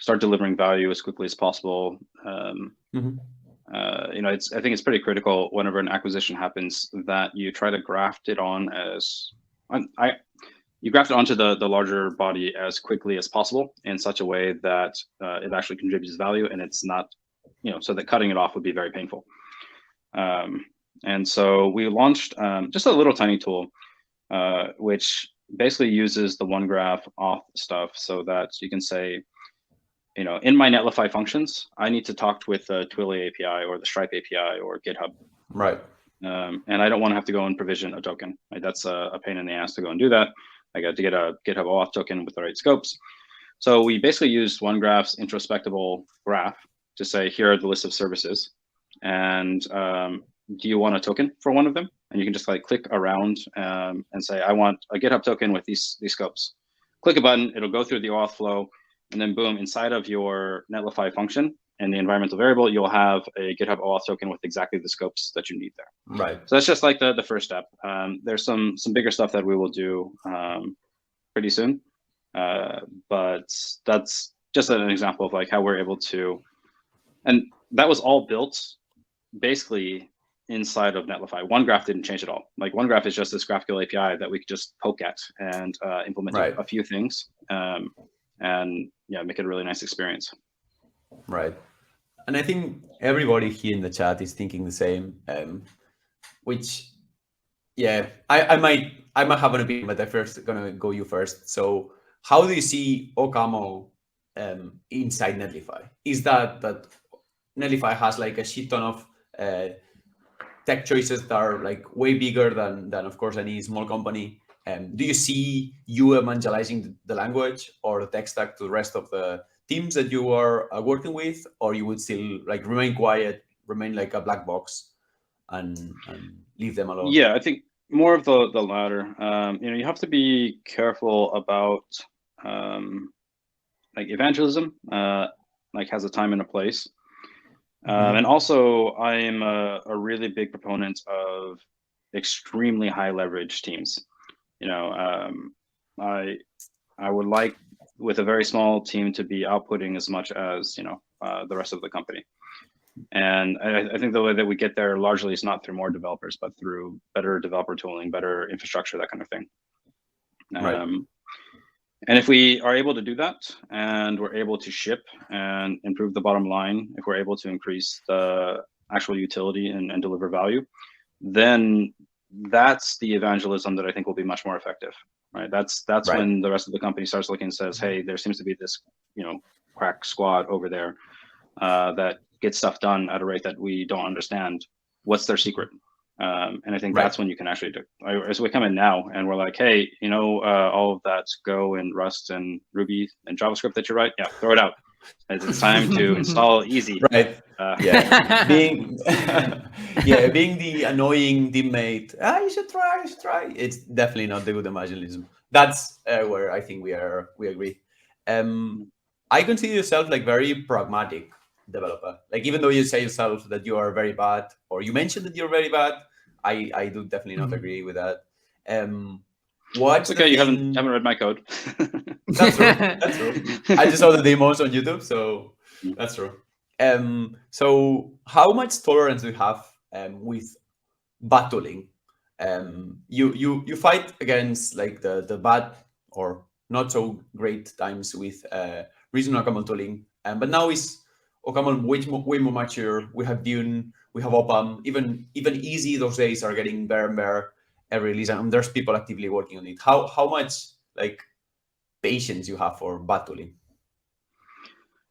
start delivering value as quickly as possible. I think it's pretty critical whenever an acquisition happens that you try to graft it on you graft it onto the larger body as quickly as possible in such a way that it actually contributes value, and it's not, so that cutting it off would be very painful. And so we launched just a little tiny tool, which basically uses the OneGraph auth stuff so that you can say, in my Netlify functions, I need to talk with the Twilio API or the Stripe API or GitHub. Right. And I don't want to have to go and provision a token. Right? That's a pain in the ass to go and do that. I got to get a GitHub OAuth token with the right scopes. So we basically used OneGraph's introspectable graph to say, here are the list of services. And do you want a token for one of them? And you can just like click around and say, I want a GitHub token with these scopes. Click a button, it'll go through the OAuth flow, and then boom, inside of your Netlify function and the environmental variable, you'll have a GitHub OAuth token with exactly the scopes that you need there. Right. So that's just like the first step. There's some bigger stuff that we will do pretty soon, but that's just an example of like how we're able to, and that was all built basically inside of Netlify. OneGraph didn't change at all. Like OneGraph is just this GraphQL API that we could just poke at and implement a few things, and yeah, make it a really nice experience. Right. And I think everybody here in the chat is thinking the same, which, yeah, I might have an opinion, but I'm first gonna go you first. So how do you see OCaml inside Netlify? Is that Netlify has like a shit ton of tech choices that are like way bigger than of course any small company? Do you see you evangelizing the language or the tech stack to the rest of the teams that you are working with, or you would still like remain quiet, remain like a black box, and leave them alone? Yeah, I think more of the latter. You have to be careful about like evangelism, like has a time and a place. And also, I am a really big proponent of extremely high leverage teams. I would like with a very small team to be outputting as much as the rest of the company. And I think the way that we get there largely is not through more developers, but through better developer tooling, better infrastructure, that kind of thing. Right. And if we are able to do that, and we're able to ship and improve the bottom line, if we're able to increase the actual utility and deliver value, then that's the evangelism that I think will be much more effective. Right? That's right. When the rest of the company starts looking and says, hey, there seems to be this crack squad over there that gets stuff done at a rate that we don't understand. What's their secret? And I think that's when you can actually do. As we come in now and we're like, hey, all of that Go and Rust and Ruby and JavaScript that you write, yeah, throw it out. It's time to install easy. Right. Being the annoying teammate. You should try. It's definitely not the good evangelism. That's where I think we agree. I consider yourself like very pragmatic developer. Like even though you say yourself that you are very bad, or you mentioned that you're very bad, I do definitely not agree with that. What's okay? You haven't read my code. That's true. That's true. I just saw the demos on YouTube, so that's true. So how much tolerance do you have with bad tooling? You fight against like the bad or not so great times with reasonable OCaml tooling, but now is OCaml way more mature. We have Dune, we have OPAM, even easy those days are getting better and better every release, and there's people actively working on it. How much like patience you have for bad tooling?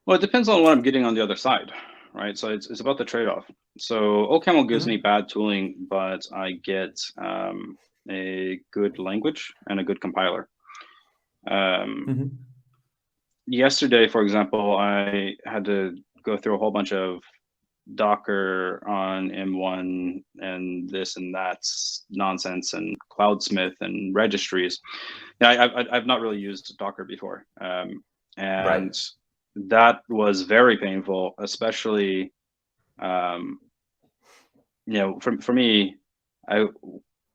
Well, it depends on what I'm getting on the other side, right? So it's about the trade-off. So OCaml gives me bad tooling, but I get a good language and a good compiler. Yesterday, for example, I had to go through a whole bunch of Docker on M1 and this and that nonsense and Cloudsmith and registries. I've not really used Docker before, and that was very painful, especially for me.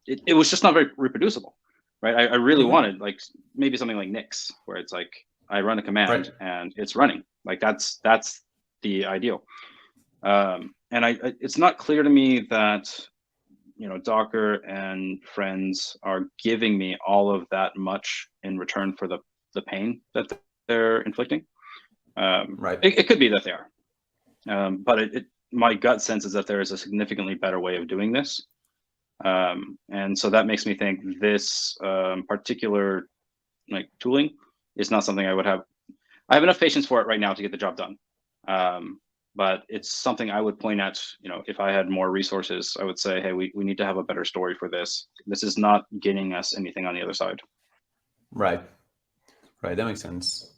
It was just not very reproducible, right? I really wanted like maybe something like Nix, where it's like I run a command and it's running. Like that's the ideal. And it's not clear to me that Docker and friends are giving me all of that much in return for the pain that they're inflicting. It could be that they are, but my gut sense is that there is a significantly better way of doing this, and so that makes me think this particular like tooling is not something I would have. I have enough patience for it right now to get the job done. But it's something I would point at, if I had more resources, I would say, hey, we need to have a better story for this. This is not getting us anything on the other side. Right. That makes sense.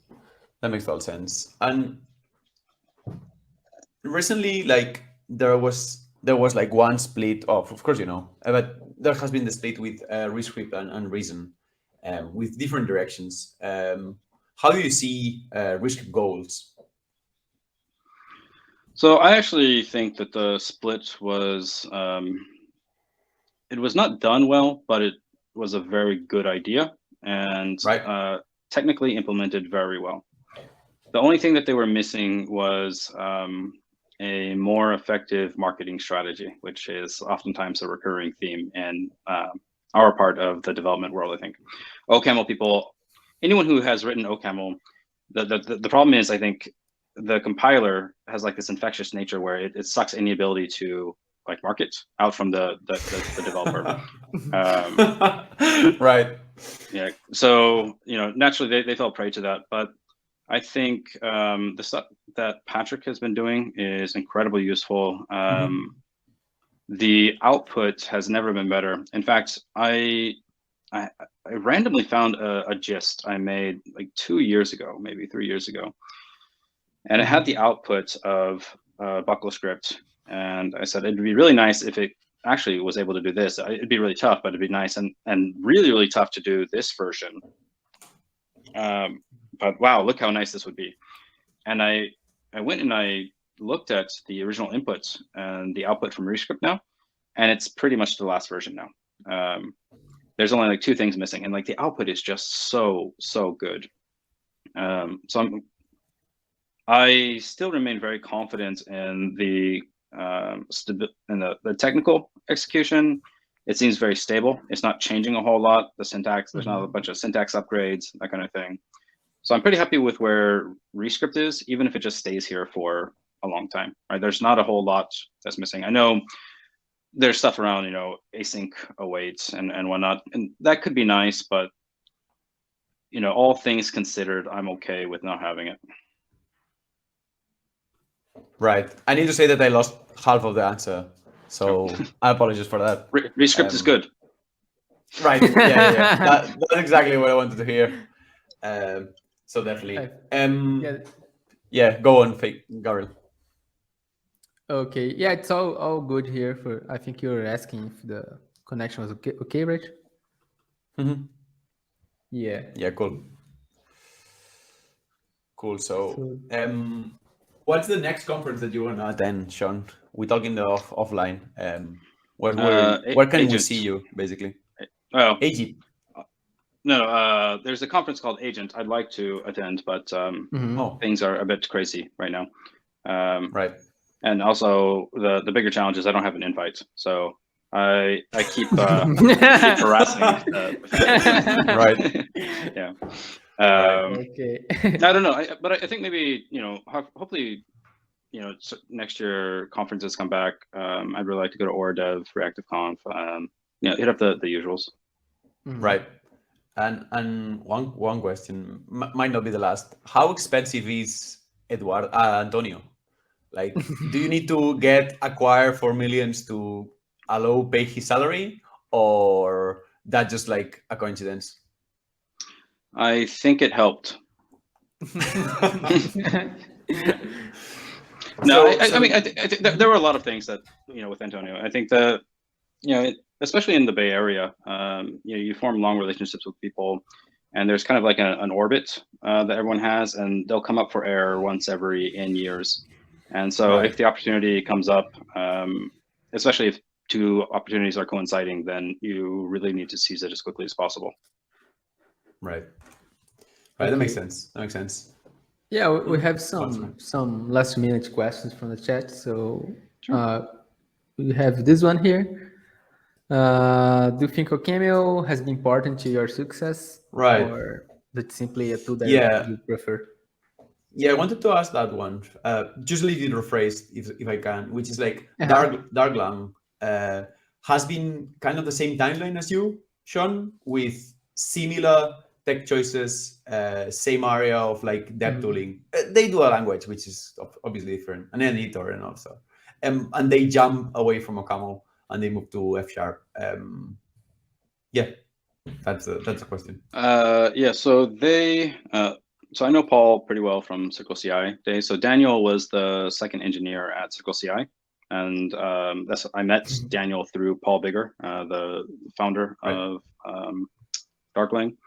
That makes total sense. And recently, like there was like one split of course, but there has been the split with ReScript and Reason, with different directions. How do you see ReScript goals? So I actually think that the split was, it was not done well, but it was a very good idea and technically implemented very well. The only thing that they were missing was a more effective marketing strategy, which is oftentimes a recurring theme in our part of the development world, I think. OCaml people, anyone who has written OCaml, the problem is, I think, the compiler has like this infectious nature where it sucks any ability to like market out from the developer. Right. Yeah. So, naturally they fell prey to that. But I think the stuff that Patrick has been doing is incredibly useful. The output has never been better. In fact, I randomly found a gist I made like 2 years ago, maybe 3 years ago. And it had the output of buckle script. And I said, it'd be really nice if it actually was able to do this. It'd be really tough, but it'd be nice and really, really tough to do this version. But wow, look how nice this would be. And I went and I looked at the original inputs and the output from ReScript now, and it's pretty much the last version now. There's only like 2 things missing, and like the output is just so good. So I still remain very confident in the technical execution. It seems very stable. It's not changing a whole lot. The syntax, there's not a bunch of syntax upgrades, that kind of thing. So I'm pretty happy with where ReScript is, even if it just stays here for a long time. Right? There's not a whole lot that's missing. I know there's stuff around, async awaits and whatnot, and that could be nice, but all things considered, I'm okay with not having it. Right. I need to say that I lost half of the answer, so I apologize for that. ReScript is good. Right. Yeah. That's exactly what I wanted to hear. So definitely. Yeah. Go on, Gabriel. Okay. Yeah, it's all good here. I think you're asking if the connection was okay, right? Yeah. Yeah. Cool. So what's the next conference that you want to attend, Sean? We're talking offline. Where can we see you, basically? Well, Agent. No, there's a conference called Agent I'd like to attend, but things are a bit crazy right now. Right. And also the bigger challenge is I don't have an invite, so I keep harassing. Right. Yeah. Okay. I don't know, but I think maybe hopefully next year conferences come back. I'd really like to go to ORDev, ReactiveConf. Hit up the usuals. Right. And one question might not be the last. How expensive is Antonio? Like, do you need to get acquired for millions to allow pay his salary, or that just like a coincidence? I think it helped. No, I mean, I think there were a lot of things that with Antonio. I think that especially in the Bay Area, you form long relationships with people, and there's kind of like an orbit that everyone has, and they'll come up for air once every N years. And so if the opportunity comes up, especially if 2 opportunities are coinciding, then you really need to seize it as quickly as possible. Right. That makes sense. Yeah, we have some last minute questions from the chat. So we have this one here. Do you think OCaml has been important to your success? Right. Or that's simply a tool that you prefer? Yeah, I wanted to ask that one. Just a little rephrased, if I can, which is like Darklang has been kind of the same timeline as you, Sean, with similar tech choices, same area of like dev tooling. They do a language, which is obviously different, an editor and also. And they jump away from OCaml and they move to F#. Yeah, that's a question. Yeah, so so I know Paul pretty well from CircleCI days. So Daniel was the second engineer at CircleCI, and I met Daniel through Paul Bigger, the founder of Darkling,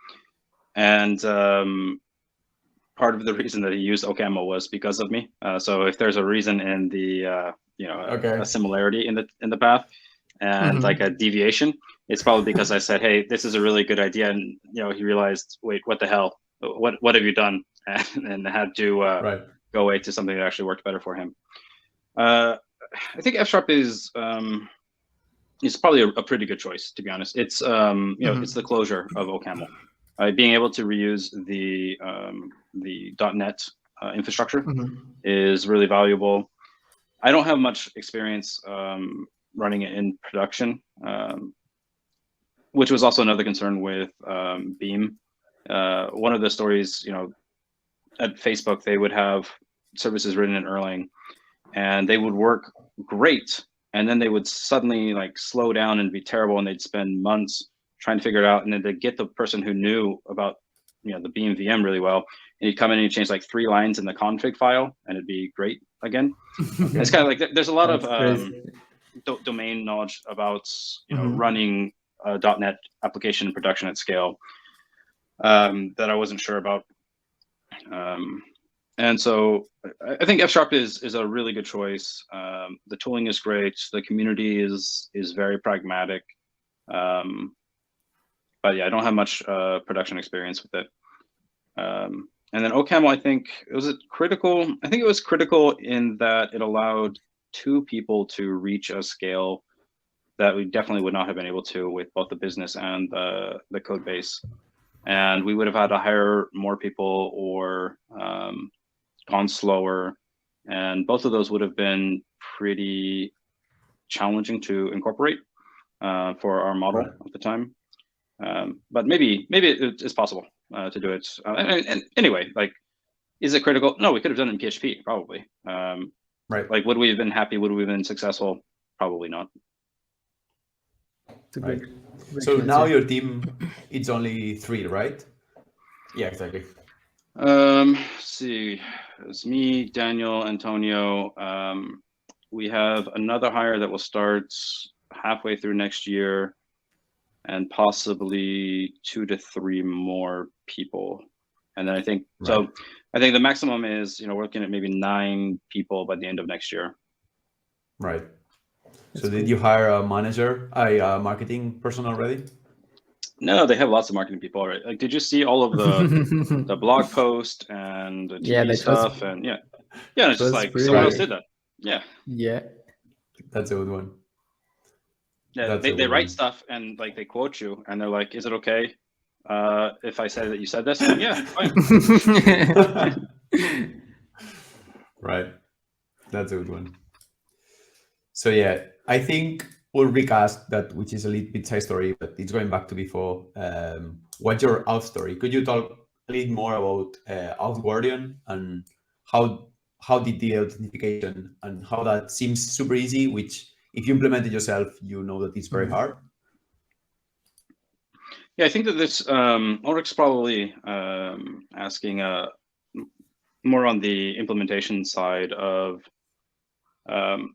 and part of the reason that he used OCaml was because of me. So if there's a reason in the a similarity in the path and like a deviation, it's probably because I said, hey, this is a really good idea, and he realized, wait, what the hell? What have you done? And had to go away to something that actually worked better for him. I think F# is probably a pretty good choice, to be honest. It's it's the closure of OCaml. Being able to reuse the .NET infrastructure is really valuable. I don't have much experience running it in production, which was also another concern with Beam. One of the stories, at Facebook, they would have services written in Erlang, and they would work great, and then they would suddenly like slow down and be terrible, and they'd spend months trying to figure it out, and then they'd get the person who knew about the Beam VM really well, and he'd come in and he'd change like 3 lines in the config file, and it'd be great again. It's kind of like there's a lot of domain knowledge about running a .NET application in production at scale that I wasn't sure about. And so I think F# is a really good choice. The tooling is great. The community is very pragmatic. But yeah, I don't have much production experience with it. And then OCaml, I think, was it critical? I think it was critical in that it allowed 2 people to reach a scale that we definitely would not have been able to with both the business and the code base. And we would have had to hire more people or gone slower. And both of those would have been pretty challenging to incorporate for our model at the time. But maybe it's possible to do it. And anyway, like, is it critical? No, we could have done it in PHP, probably. Like, would we have been happy? Would we have been successful? Probably not. Right. So now your team, it's only 3, right? Yeah, exactly. Let's see. It's me, Daniel, Antonio. We have another hire that will start halfway through next year, and possibly 2 to 3 more people. And then I think so. I think the maximum is we're looking at maybe 9 people by the end of next year. Right. So did you hire a manager, a marketing person already? No, they have lots of marketing people already. Like, did you see all of the blog post and the TV stuff? And it's just like someone else did that. Yeah. That's a good one. Yeah, they write stuff and like they quote you and they're like, "Is it okay if I say that you said this?" Like, yeah, fine. Right. That's a good one. So yeah, I think Ulrich asked that, which is a little bit side story, but it's going back to before. What's your auth story? Could you talk a little more about Auth Guardian and how did the authentication and how that seems super easy, which if you implement it yourself, you know that it's very hard. Yeah, I think that this Ulrich's probably asking more on the implementation side of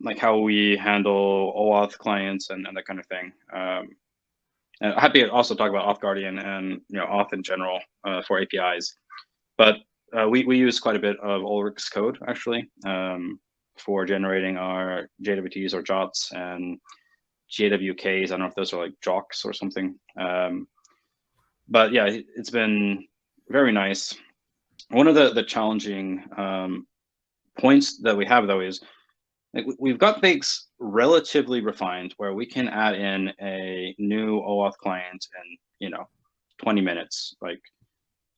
like how we handle OAuth clients and that kind of thing. And I'm happy to also talk about Auth Guardian and auth in general for APIs. But we use quite a bit of Ulrich's code actually for generating our JWTs or JOTs and JWKs. I don't know if those are like JOCs or something. But yeah, it's been very nice. One of the challenging points that we have though is like we've got things relatively refined where we can add in a new OAuth client in 20 minutes. Like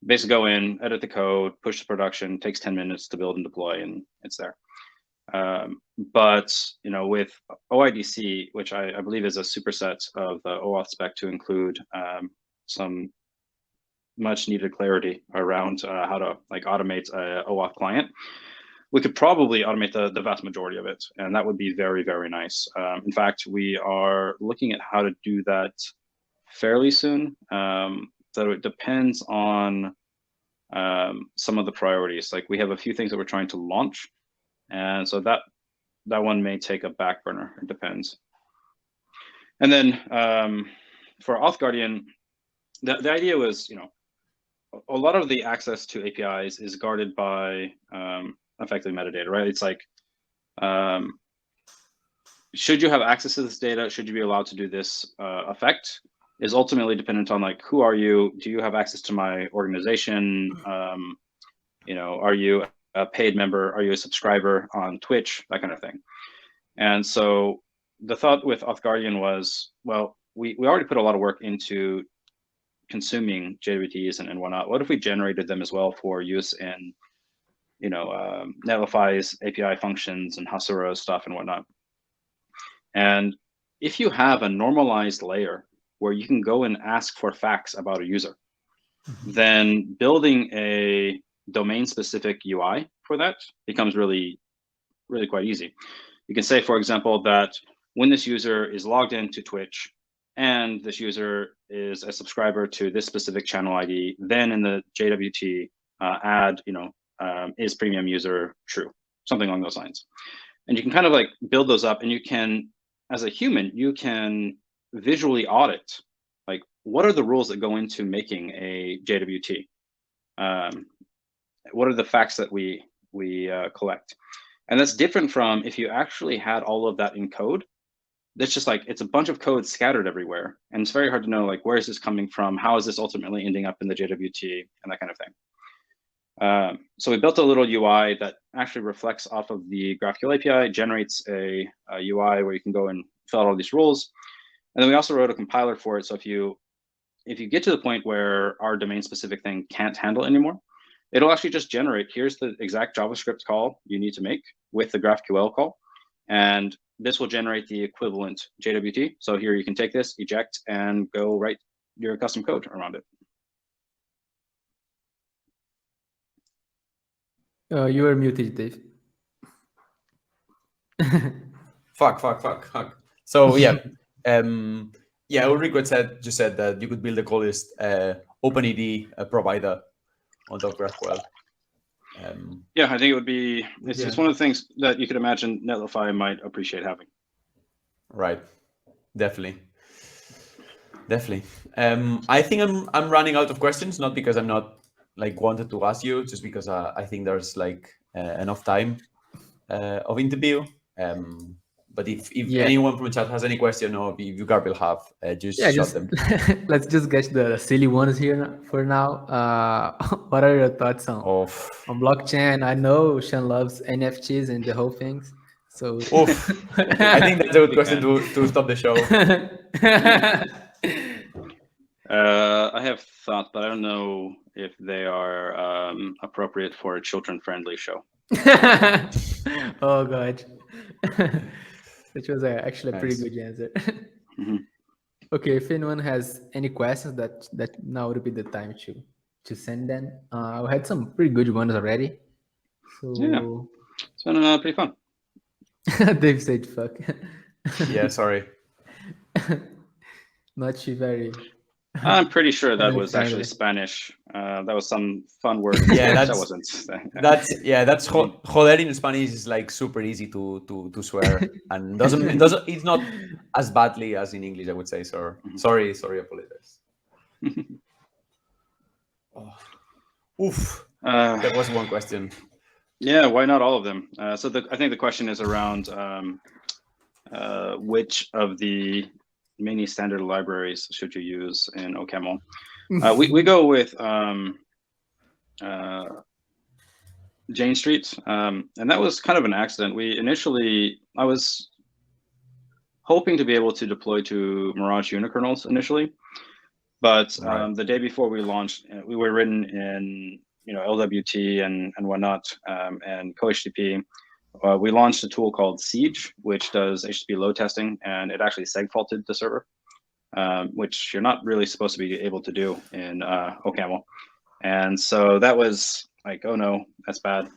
basically go in, edit the code, push to production, takes 10 minutes to build and deploy, and it's there. But with OIDC, which I believe is a superset of the OAuth spec to include some much needed clarity around how to like automate a OAuth client, we could probably automate the vast majority of it, and that would be very, very nice. In fact, we are looking at how to do that fairly soon. So it depends on some of the priorities. Like we have a few things that we're trying to launch, and so that one may take a back burner. It depends. And then for Auth Guardian, the idea was, a lot of the access to APIs is guarded by effectively metadata, right? It's like, should you have access to this data? Should you be allowed to do this effect? Is ultimately dependent on like, who are you? Do you have access to my organization? Are you a paid member? Are you a subscriber on Twitch? That kind of thing. And so the thought with Auth Guardian was, well, we already put a lot of work into consuming JWTs and whatnot. What if we generated them as well for use in, Netlify's API functions and Hasura stuff and whatnot? And if you have a normalized layer where you can go and ask for facts about a user, then building a domain-specific UI for that becomes really, really quite easy. You can say, for example, that when this user is logged into Twitch and this user is a subscriber to this specific channel ID, then in the JWT add, is premium user true, something along those lines. And you can kind of like build those up, and you can, as a human, you can visually audit, like, what are the rules that go into making a JWT? What are the facts that we collect? And that's different from if you actually had all of that in code. That's just like, it's a bunch of code scattered everywhere. And it's very hard to know, like, where is this coming from? How is this ultimately ending up in the JWT and that kind of thing. So we built a little UI that actually reflects off of the GraphQL API, generates a UI where you can go and fill out all these rules. And then we also wrote a compiler for it. So if you get to the point where our domain specific thing can't handle anymore, it'll actually just generate, here's the exact JavaScript call you need to make with the GraphQL call. And this will generate the equivalent JWT. So here you can take this, eject, and go write your custom code around it. You are muted, Dave. Fuck. So yeah, Ulrich just said that you could build the coolest OpenED provider on top of GraphQL. Yeah, I think it would be, it's one of the things that you could imagine Netlify might appreciate having. Right, definitely. I think I'm running out of questions, not because I'm not like wanted to ask you, just because I think there's like enough time of interview. But if anyone from the chat has any question, or if you guys will have, just shut them. Let's just get the silly ones here for now. What are your thoughts on blockchain? I know Sean loves NFTs and the whole things. So I think that's a good question to stop the show. I have thoughts, but I don't know if they are appropriate for a children-friendly show. Oh God. Which was actually a pretty good answer. Okay, if anyone has any questions, that now would be the time to send them. I had some pretty good ones already. So yeah, it's been pretty fun. Dave said fuck. Yeah, sorry. Not very. I'm pretty sure that was actually Spanish. That was some fun word. Yeah, that wasn't. That's joder in Spanish is like super easy to swear, and it's not as badly as in English, I would say. So sorry, apologize. That was one question. Yeah, why not all of them? So I think the question is around which of the many standard libraries should you use in OCaml? We go with Jane Street, and that was kind of an accident. I was hoping to be able to deploy to Mirage unikernels initially, but the day before we launched, we were written in LWT and whatnot, and co-HTTP. We launched a tool called Siege, which does HTTP load testing, and it actually seg faulted the server. which you're not really supposed to be able to do in OCaml. And so that was like, oh no, that's bad.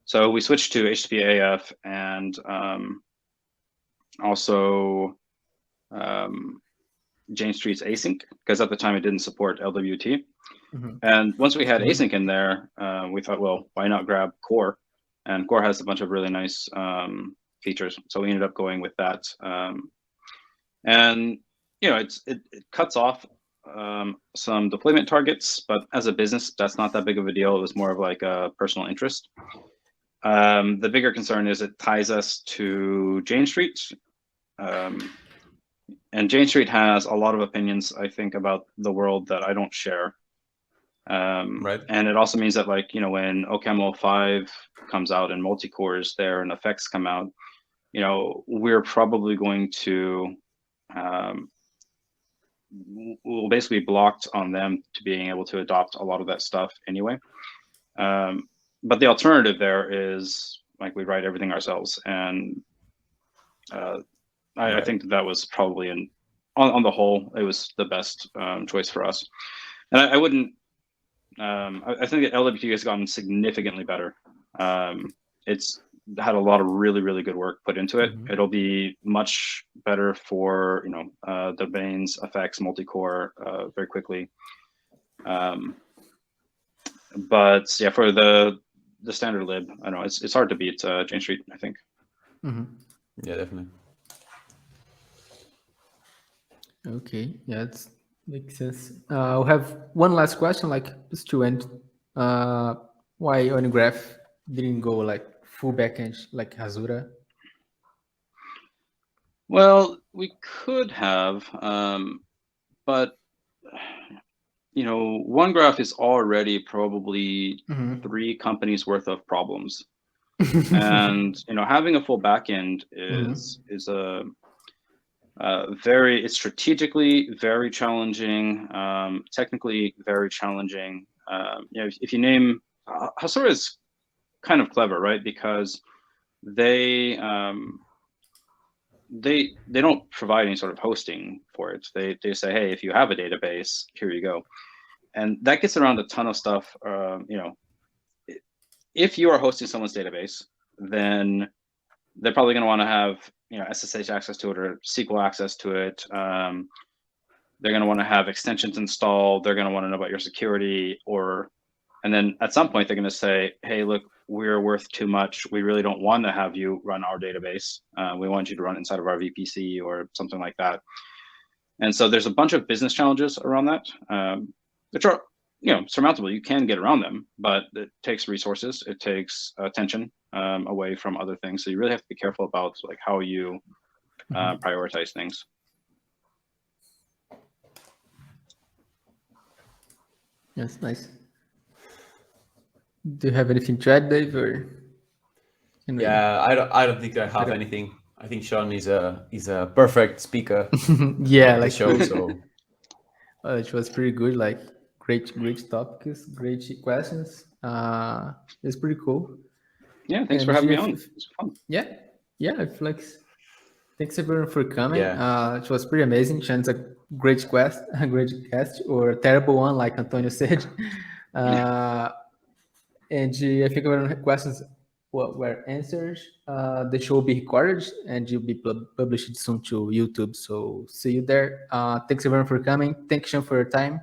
So we switched to HTTP AF and also Jane Street's async, because at the time it didn't support LWT. And once we had async in there, we thought, well, why not grab core? And core has a bunch of really nice features. So we ended up going with that. And you know, it cuts off some deployment targets, but as a business, that's not that big of a deal. It was more of like a personal interest. The bigger concern is it ties us to Jane Street. And Jane Street has a lot of opinions, I think, about the world that I don't share. Right. And it also means that, like, you know, when OCaml 5 comes out and multi-core is there and effects come out, you know, we're probably going to we'll basically be blocked on them to being able to adopt a lot of that stuff anyway. But the alternative there is like we write everything ourselves, and I think that was probably on the whole, it was the best choice for us. And I wouldn't. I think that LWT has gotten significantly better. It's had a lot of really, really good work put into it. It'll be much better for, you know, domains, effects, multi-core very quickly. But yeah, for the standard lib, I don't know, it's hard to beat Jane Street, I think. Yeah, definitely. Okay, yeah, it makes sense. I'll have one last question, like just to end. Why OneGraph didn't go like full backend like Hasura? Well, we could have, but you know, OneGraph is already probably 3 companies worth of problems, and you know, having a full backend is it's strategically very challenging, technically very challenging. You know, if you name Hasura is kind of clever, right? Because they don't provide any sort of hosting for it. They say, hey, if you have a database, here you go, and that gets around a ton of stuff. You know, if you are hosting someone's database, then they're probably going to want to have, you know, SSH access to it or SQL access to it. They're going to want to have extensions installed. They're going to want to know about your security, and then at some point they're going to say, hey, look, we're worth too much. We really don't want to have you run our database. We want you to run inside of our VPC or something like that. And so there's a bunch of business challenges around that, which are, you know, surmountable. You can get around them, but it takes resources. It takes attention away from other things. So you really have to be careful about like how you prioritize things. That's nice. Do you have anything to add, Dave? Or yeah, I don't think I have anything. I think Sean is a perfect speaker. Yeah, of the like show. So it was pretty good. Like great topics, great questions. It's pretty cool. Yeah, thanks for having me on. It was fun. Yeah, I feel like thanks everyone for coming. Yeah. It was pretty amazing. Sean's a great guest, or a terrible one, like Antonio said. And I think everyone's questions were answered. The show will be recorded and will be published soon to YouTube. So see you there. Thanks everyone for coming. Thanks, Sean, for your time.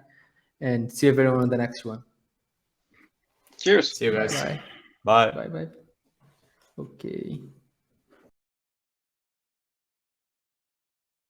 And see everyone on the next one. Cheers. See you guys. Bye. Bye. Bye. Okay.